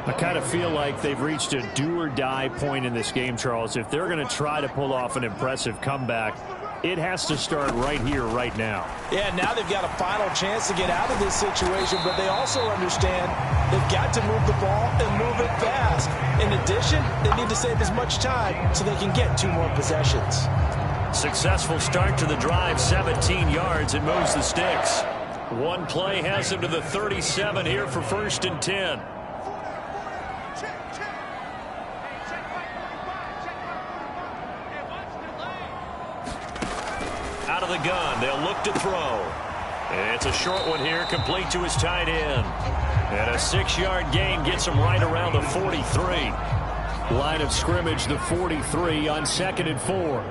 I kind of feel like they've reached a do-or-die point in this game, Charles. If they're going to try to pull off an impressive comeback, it has to start right here, right now. Yeah, now they've got a final chance to get out of this situation, but they also understand they've got to move the ball and move it fast. In addition, they need to save as much time so they can get 2 more possessions. Successful start to the drive, 17 yards, and moves the sticks. One play has him to the 37 here for 1st and 10. Out of the gun, they'll look to throw. It's a short one here, complete to his tight end. And a 6-yard gain gets him right around the 43. Line of scrimmage, the 43 on 2nd and 4.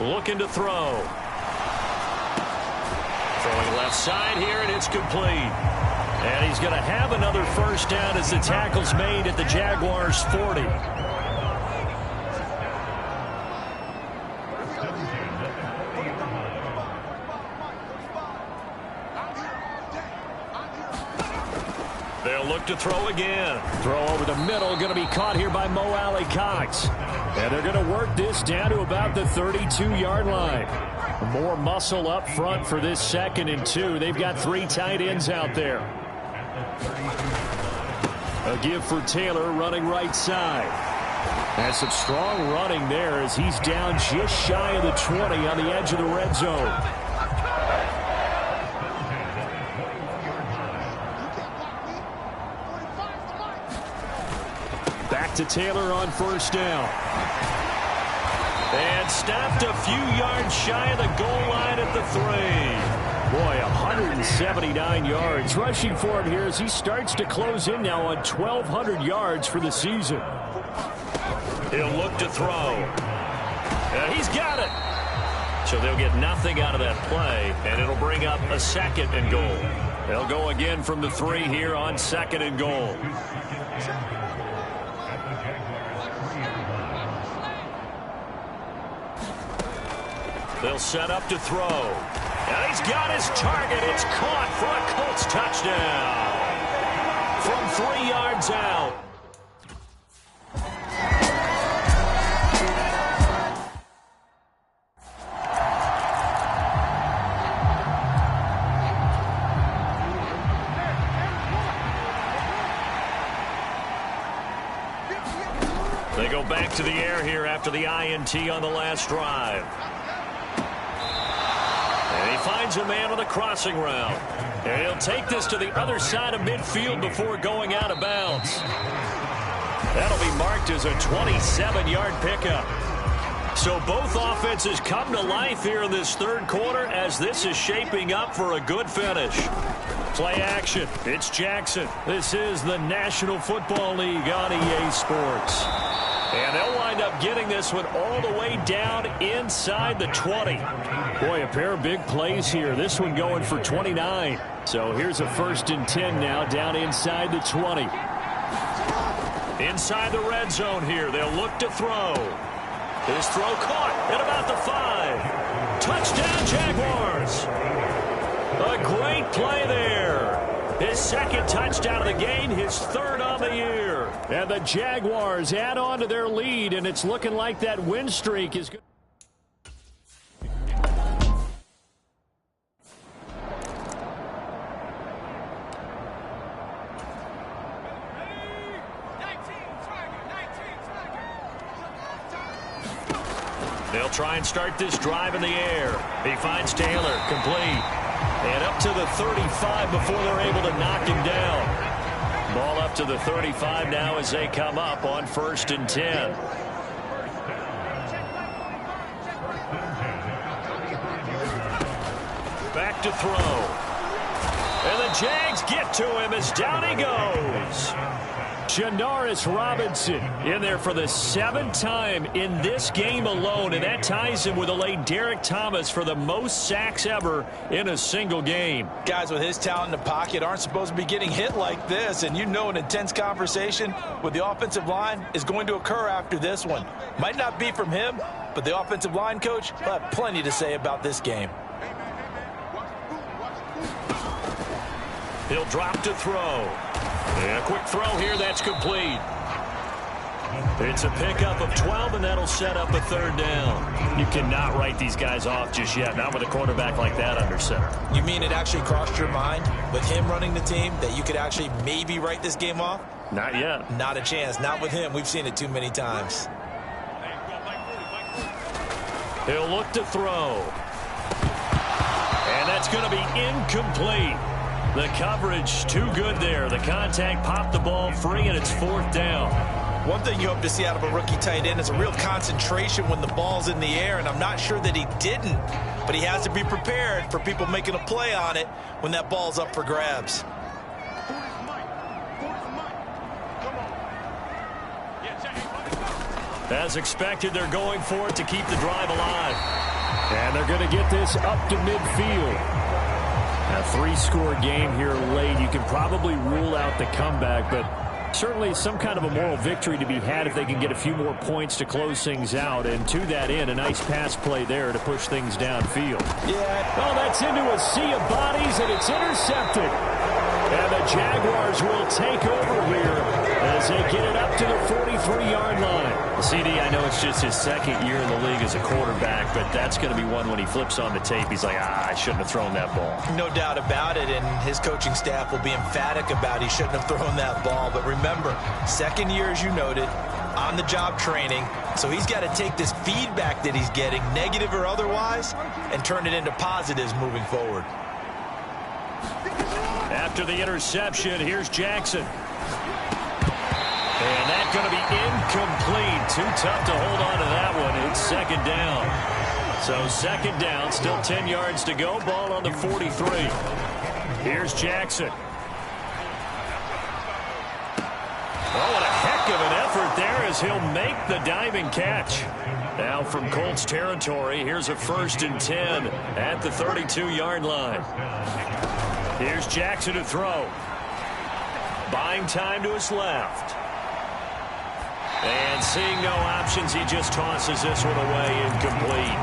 Looking to throw. Throwing left side here, and it's complete. And he's going to have another 1st down as the tackle's made at the Jaguars' 40. They'll look to throw again. Throw over the middle, going to be caught here by Mo Alley Cox. And they're going to work this down to about the 32-yard line. More muscle up front for this 2nd and 2. They've got 3 tight ends out there. A give for Taylor running right side. And some strong running there as he's down just shy of the 20 on the edge of the red zone. Back to Taylor on 1st down. And stopped a few yards shy of the goal line at the 3. Boy, 179 yards rushing for him here as he starts to close in now on 1,200 yards for the season. He'll look to throw. And he's got it. So they'll get nothing out of that play, and it'll bring up a 2nd and goal. They'll go again from the 3 here on 2nd and goal. They'll set up to throw. And he's got his target. It's caught for a Colts touchdown. From 3 yards out. They go back to the air here after the INT on the last drive. And he finds a man on the crossing route. And he'll take this to the other side of midfield before going out of bounds. That'll be marked as a 27-yard pickup. So both offenses come to life here in this 3rd quarter as this is shaping up for a good finish. Play action. It's Jackson. This is the National Football League on EA Sports. And they'll wind up getting this one all the way down inside the 20. Boy, a pair of big plays here. This one going for 29. So here's a 1st and 10 now down inside the 20. Inside the red zone here. They'll look to throw. His throw caught at about the 5. Touchdown, Jaguars. A great play there. His second touchdown of the game, his third on the year. And the Jaguars add on to their lead, and it's looking like that win streak is good. They'll try and start this drive in the air. He finds Taylor, complete. And up to the 35 before they're able to knock him down. Ball up to the 35 now as they come up on 1st and 10. Back to throw. And the Jags get to him as down he goes. Janaris Robinson in there for the 7th time in this game alone, and that ties him with a late Derek Thomas for the most sacks ever in a single game. Guys with his talent in the pocket aren't supposed to be getting hit like this, and you know an intense conversation with the offensive line is going to occur after this one. Might not be from him, but the offensive line coach will have plenty to say about this game. He'll drop to throw. And a quick throw here, that's complete. It's a pickup of 12, and that'll set up a 3rd down. You cannot write these guys off just yet, not with a quarterback like that under center. You mean it actually crossed your mind with him running the team that you could actually maybe write this game off? Not yet. Not a chance. Not with him. We've seen it too many times. He'll look to throw. And that's going to be incomplete. The coverage too good there. The contact popped the ball free, and it's 4th down. One thing you hope to see out of a rookie tight end is a real concentration when the ball's in the air, and I'm not sure that he didn't, but he has to be prepared for people making a play on it when that ball's up for grabs. As expected, they're going for it to keep the drive alive. And they're going to get this up to midfield. A 3-score game here late. You can probably rule out the comeback, but certainly some kind of a moral victory to be had if they can get a few more points to close things out. And to that end, a nice pass play there to push things downfield. Yeah. Oh, that's into a sea of bodies, and it's intercepted. And the Jaguars will take over here as they get it up to the 43-yard line. CD, I know it's just his 2nd year in the league as a quarterback, but that's going to be one when he flips on the tape. He's like, I shouldn't have thrown that ball. No doubt about it, and his coaching staff will be emphatic about he shouldn't have thrown that ball. But remember, 2nd year, as you noted, on-the-job training, so he's got to take this feedback that he's getting, negative or otherwise, and turn it into positives moving forward. After the interception, here's Jackson. And that's going to be incomplete. Too tough to hold on to that one. It's 2nd down. So 2nd down, still 10 yards to go. Ball on the 43. Here's Jackson. Oh, what a heck of an effort there as he'll make the diving catch. Now from Colts territory, here's a 1st and 10 at the 32-yard line. Here's Jackson to throw. Buying time to his left. And seeing no options, he just tosses this one away, incomplete.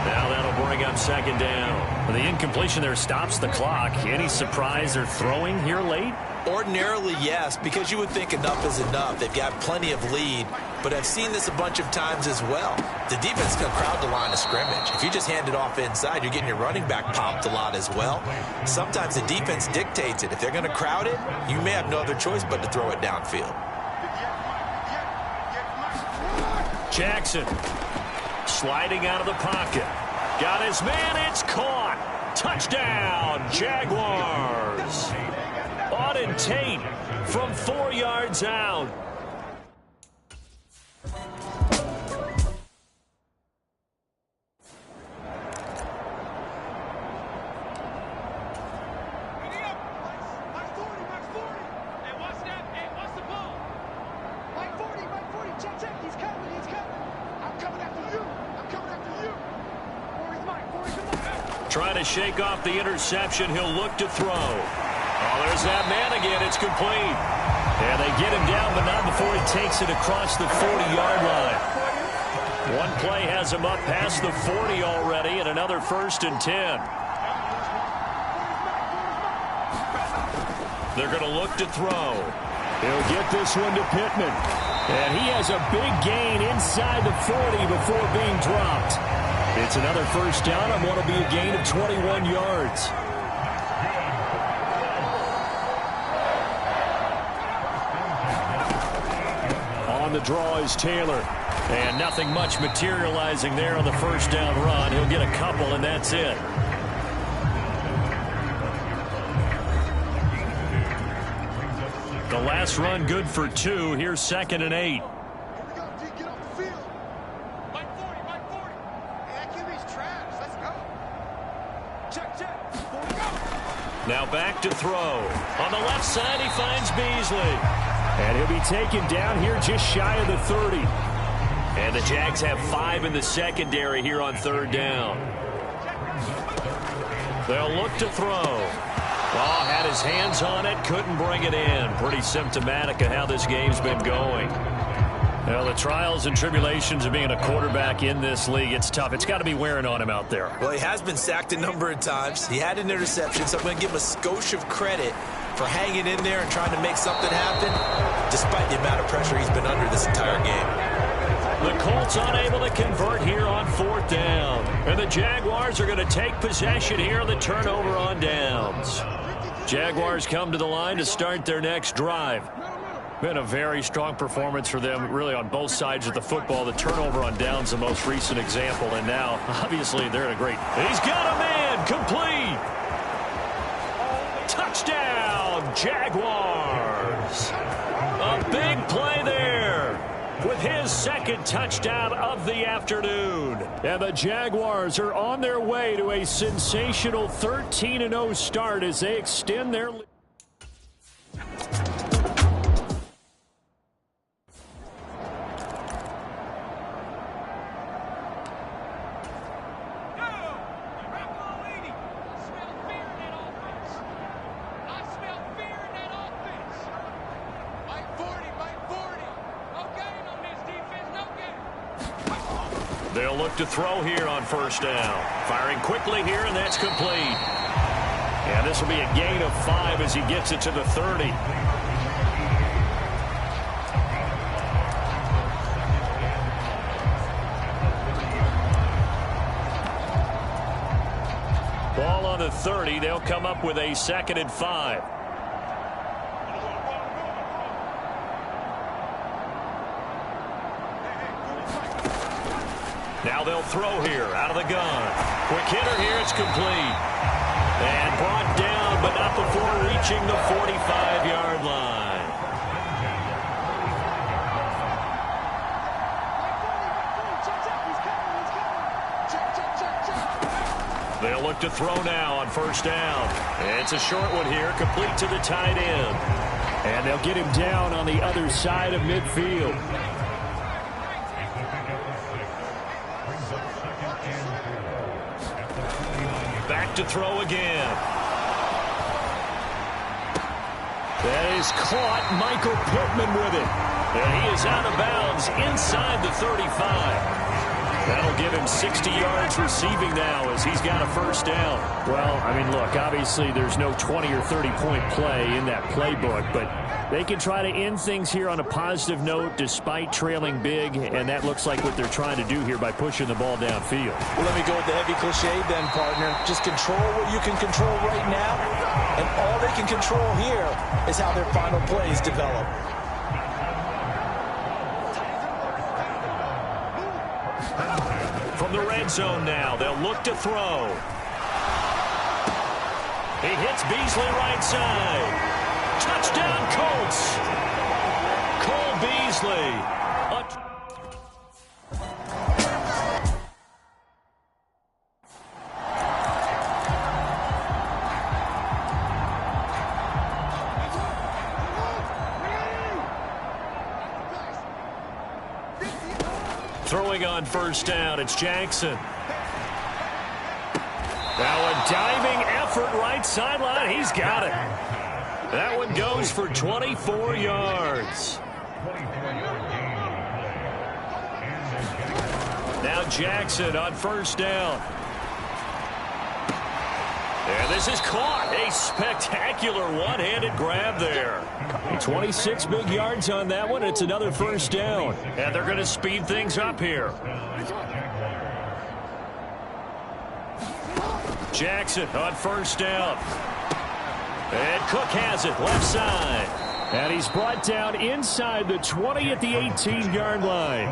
Now that'll bring up 2nd down. The incompletion there stops the clock. Any surprise they're throwing here late? Ordinarily, yes, because you would think enough is enough. They've got plenty of lead, but I've seen this a bunch of times as well. The defense can crowd the line of scrimmage. If you just hand it off inside, you're getting your running back popped a lot as well. Sometimes the defense dictates it. If they're going to crowd it, you may have no other choice but to throw it downfield. Jackson sliding out of the pocket. Got his man. It's caught. Touchdown, Jaguars. Auden Tate from 4 yards out. Trying to shake off the interception. He'll look to throw. Oh, there's that man again. It's complete. And they get him down, but not before he takes it across the 40-yard line. One play has him up past the 40 already, and another 1st and 10. They're going to look to throw. He'll get this one to Pittman. And he has a big gain inside the 40 before being dropped. It's another 1st down on what will be a gain of 21 yards. On the draw is Taylor. And nothing much materializing there on the 1st down run. He'll get a couple, and that's it. The last run good for 2. Here's 2nd and 8. Now back to throw. On the left side, he finds Beasley. And he'll be taken down here just shy of the 30. And the Jags have 5 in the secondary here on 3rd down. They'll look to throw. Oh, had his hands on it, couldn't bring it in. Pretty symptomatic of how this game's been going. Well, the trials and tribulations of being a quarterback in this league, it's tough. It's got to be wearing on him out there. Well, he has been sacked a number of times. He had an interception, so I'm going to give him a skosh of credit for hanging in there and trying to make something happen, despite the amount of pressure he's been under this entire game. The Colts unable to convert here on 4th down. And the Jaguars are going to take possession here on the turnover on downs. Jaguars come to the line to start their next drive. Been a very strong performance for them, really, on both sides of the football. The turnover on downs, the most recent example, and now, obviously, they're in a great... He's got a man, complete! Touchdown, Jaguars! A big play there with his 2nd touchdown of the afternoon. And the Jaguars are on their way to a sensational 13-0 start as they extend their lead. They'll look to throw here on 1st down. Firing quickly here, and that's complete. And this will be a gain of 5 as he gets it to the 30. Ball on the 30. They'll come up with a 2nd and 5. Now they'll throw here out of the gun. Quick hitter here. It's complete. And brought down, but not before reaching the 45-yard line. They'll look to throw now on 1st down. It's a short one here, complete to the tight end. And they'll get him down on the other side of midfield. Back to throw again. That is caught. Michael Pittman with it. And he is out of bounds inside the 35. That'll give him 60 yards receiving now as he's got a 1st down. Well, I mean, look, obviously there's no 20 or 30-point play in that playbook, but they can try to end things here on a positive note despite trailing big, and that looks like what they're trying to do here by pushing the ball downfield. Well, let me go with the heavy cliche then, partner. Just control what you can control right now, and all they can control here is how their final plays develop. From the red zone now, they'll look to throw. He hits Beasley right side. Touchdown, Colts. Cole Beasley. Throwing on 1st down, it's Jackson. Now a diving effort right sideline. He's got it. That one goes for 24 yards. Now Jackson on first down. And this is caught. A spectacular one-handed grab there. 26 big yards on that one. It's another first down. And they're going to speed things up here. Jackson on first down. And Cook has it left side. And he's brought down inside the 20 at the 18-yard line.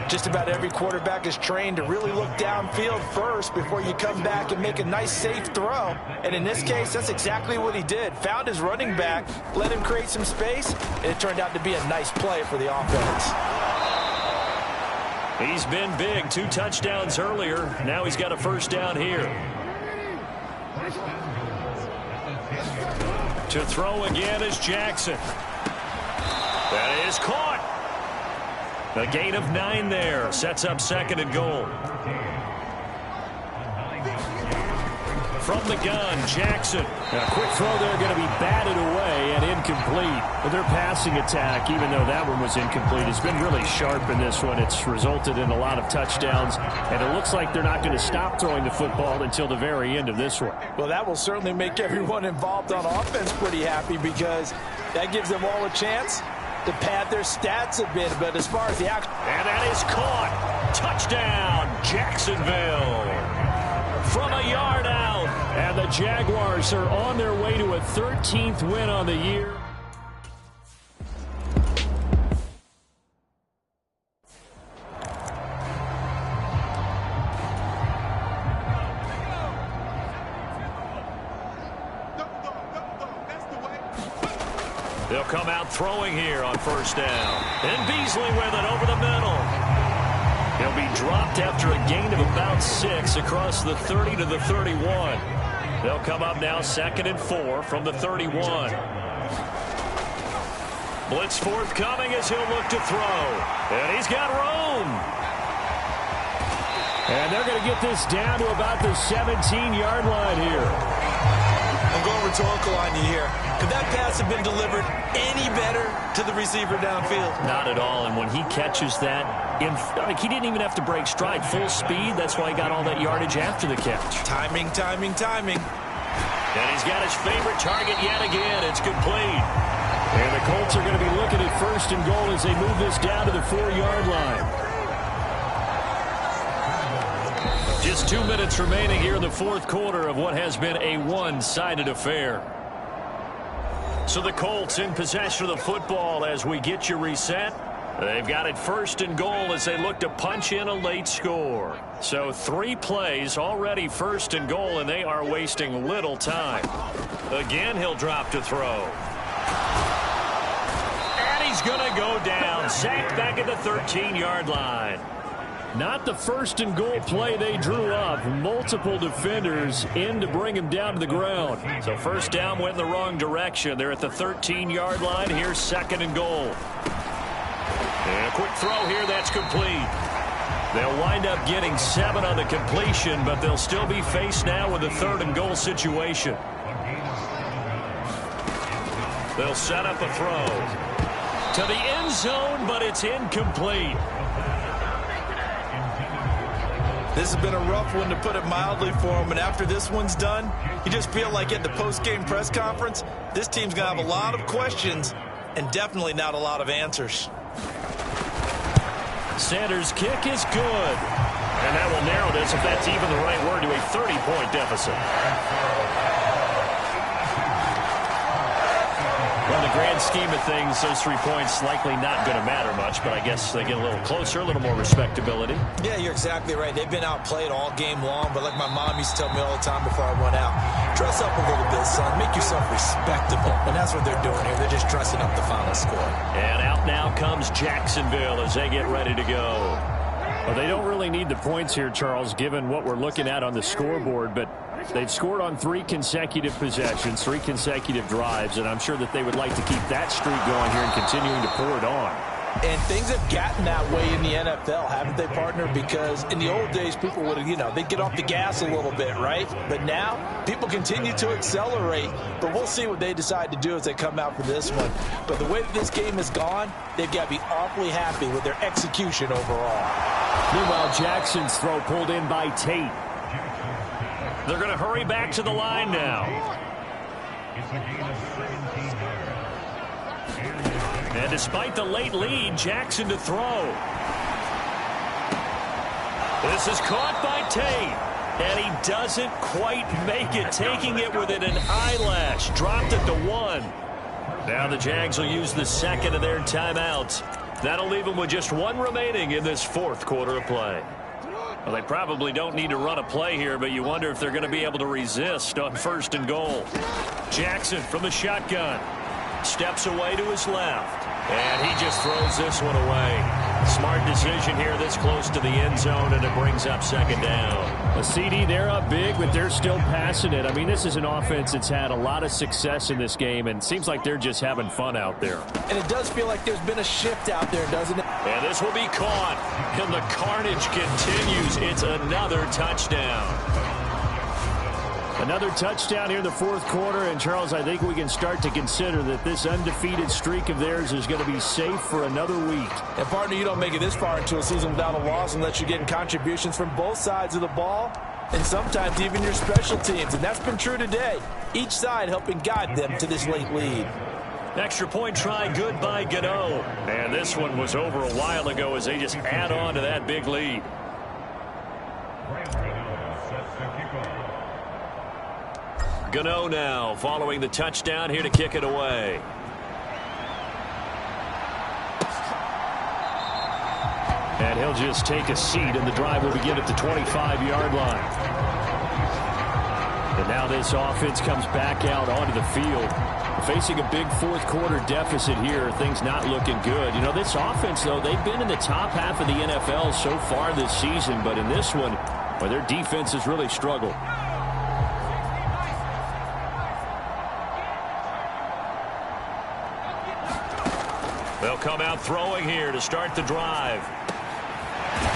Just about every quarterback is trained to really look downfield first before you come back and make a nice, safe throw. And in this case, that's exactly what he did. Found his running back, let him create some space, and it turned out to be a nice play for the offense. He's been big. 2 touchdowns earlier. Now he's got a first down here. To throw again is Jackson. That is caught. A gain of 9 there. Sets up second and goal. From the gun, Jackson. A quick throw there, going to be batted away and incomplete. But their passing attack, even though that one was incomplete, has been really sharp in this one. It's resulted in a lot of touchdowns, and it looks like they're not going to stop throwing the football until the very end of this one. Well, that will certainly make everyone involved on offense pretty happy because that gives them all a chance to pad their stats a bit. But as far as the action... And that is caught. Touchdown, Jacksonville. From a yard out. And the Jaguars are on their way to a 13th win on the year. They'll come out throwing here on first down. And Beasley with it over the middle. He'll be dropped after a gain of about 6 across the 30 to the 31. They'll come up now 2nd and 4 from the 31. Blitz forthcoming as he'll look to throw. And he's got room. And they're going to get this down to about the 17-yard line here. I'm going rhetorical on you here. Could that pass have been delivered any better to the receiver downfield? Not at all. And when he catches that, he didn't even have to break stride. Full speed. That's why he got all that yardage after the catch. Timing, timing, timing. And he's got his favorite target yet again. It's complete. And the Colts are going to be looking at first and goal as they move this down to the 4-yard line. Just 2 minutes remaining here in the fourth quarter of what has been a one-sided affair. So the Colts in possession of the football as we get you reset. They've got it first and goal as they look to punch in a late score. So 3 plays already first and goal, and they are wasting little time. Again, he'll drop to throw. And he's going to go down. Sacked back at the 13-yard line. Not the first and goal play they drew up. Multiple defenders in to bring him down to the ground. So first down went in the wrong direction. They're at the 13-yard line. Here's 2nd and goal. And a quick throw here. That's complete. They'll wind up getting 7 on the completion, but they'll still be faced now with a 3rd and goal situation. They'll set up a throw to the end zone, but it's incomplete. This has been a rough one, to put it mildly, for him. And after this one's done, you just feel like at the post-game press conference, this team's going to have a lot of questions and definitely not a lot of answers. Sanders' kick is good. And that will narrow this, if that's even the right word, to a 30-point deficit. Well, in the grand scheme of things, those 3 points likely not going to matter much, but I guess they get a little closer, a little more respectability. Yeah, you're exactly right. They've been outplayed all game long, but like my mom used to tell me all the time before I went out, dress up a little bit, son. Make yourself respectable. And that's what they're doing here. They're just dressing up the final score. And out now comes Jacksonville as they get ready to go. Well, they don't really need the points here, Charles, given what we're looking at on the scoreboard, but they've scored on 3 consecutive possessions, 3 consecutive drives, and I'm sure that they would like to keep that streak going here and continuing to pour it on. And things have gotten that way in the NFL, haven't they, partner? Because in the old days, people would have, they'd get off the gas a little bit, right? But now, people continue to accelerate. But we'll see what they decide to do as they come out for this one. But the way that this game has gone, they've got to be awfully happy with their execution overall. Meanwhile, Jackson's throw pulled in by Tate. They're going to hurry back to the line now. And despite the late lead, Jackson to throw. This is caught by Tate. And he doesn't quite make it, taking it within an eyelash. Dropped it to 1. Now the Jags will use the second of their timeouts. That'll leave them with just 1 remaining in this 4th quarter of play. Well, they probably don't need to run a play here, but you wonder if they're going to be able to resist on 1st and goal. Jackson from the shotgun. Steps away to his left. And he just throws this one away. Smart decision here this close to the end zone, and it brings up 2nd down. A CD, they're up big, but they're still passing it. I mean, this is an offense that's had a lot of success in this game, and it seems like they're just having fun out there. And it does feel like there's been a shift out there, doesn't it? And this will be caught. And the carnage continues. It's another touchdown. Another touchdown here in the 4th quarter. And, Charles, I think we can start to consider that this undefeated streak of theirs is going to be safe for another week. And, partner, you don't make it this far into a season without a loss unless you're getting contributions from both sides of the ball and sometimes even your special teams. And that's been true today. Each side helping guide them to this late lead. Extra point try good by Gano. And this one was over a while ago as they just add on to that big lead. Gano now following the touchdown here to kick it away. And he'll just take a seat, and the drive will begin at the 25-yard line. And now this offense comes back out onto the field. Facing a big 4th quarter deficit here, things not looking good. This offense, though, they've been in the top half of the NFL so far this season, but in this one, well, their defense has really struggled. They'll come out throwing here to start the drive.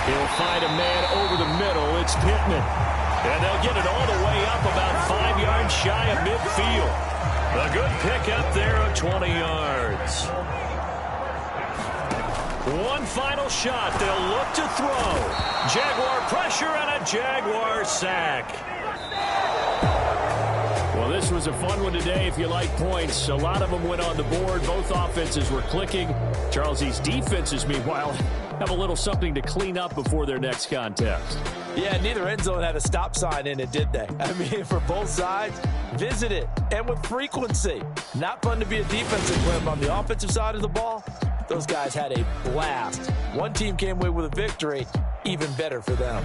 He'll find a man over the middle. It's Pittman. And they'll get it all the way up about 5 yards shy of midfield. A good pick up there of 20 yards. One final shot. They'll look to throw. Jaguar pressure and a Jaguar sack. Well, this was a fun one today if you like points. A lot of them went on the board. Both offenses were clicking. Charles, these defenses, meanwhile, have a little something to clean up before their next contest. Yeah, neither end zone had a stop sign in it, did they? I mean, for both sides, visit it, and with frequency. Not fun to be a defensive player, but on the offensive side of the ball, those guys had a blast. One team came away with a victory, even better for them.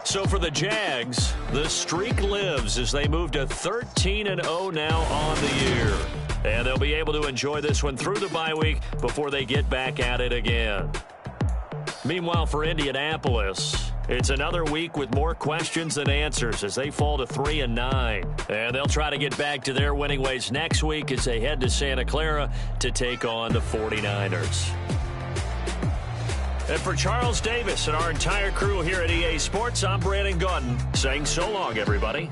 So for the Jags, the streak lives as they move to 13-0 now on the year. And they'll be able to enjoy this one through the bye week before they get back at it again. Meanwhile, for Indianapolis, it's another week with more questions than answers as they fall to 3-9. And they'll try to get back to their winning ways next week as they head to Santa Clara to take on the 49ers. And for Charles Davis and our entire crew here at EA Sports, I'm Brandon Gaudin saying so long, everybody.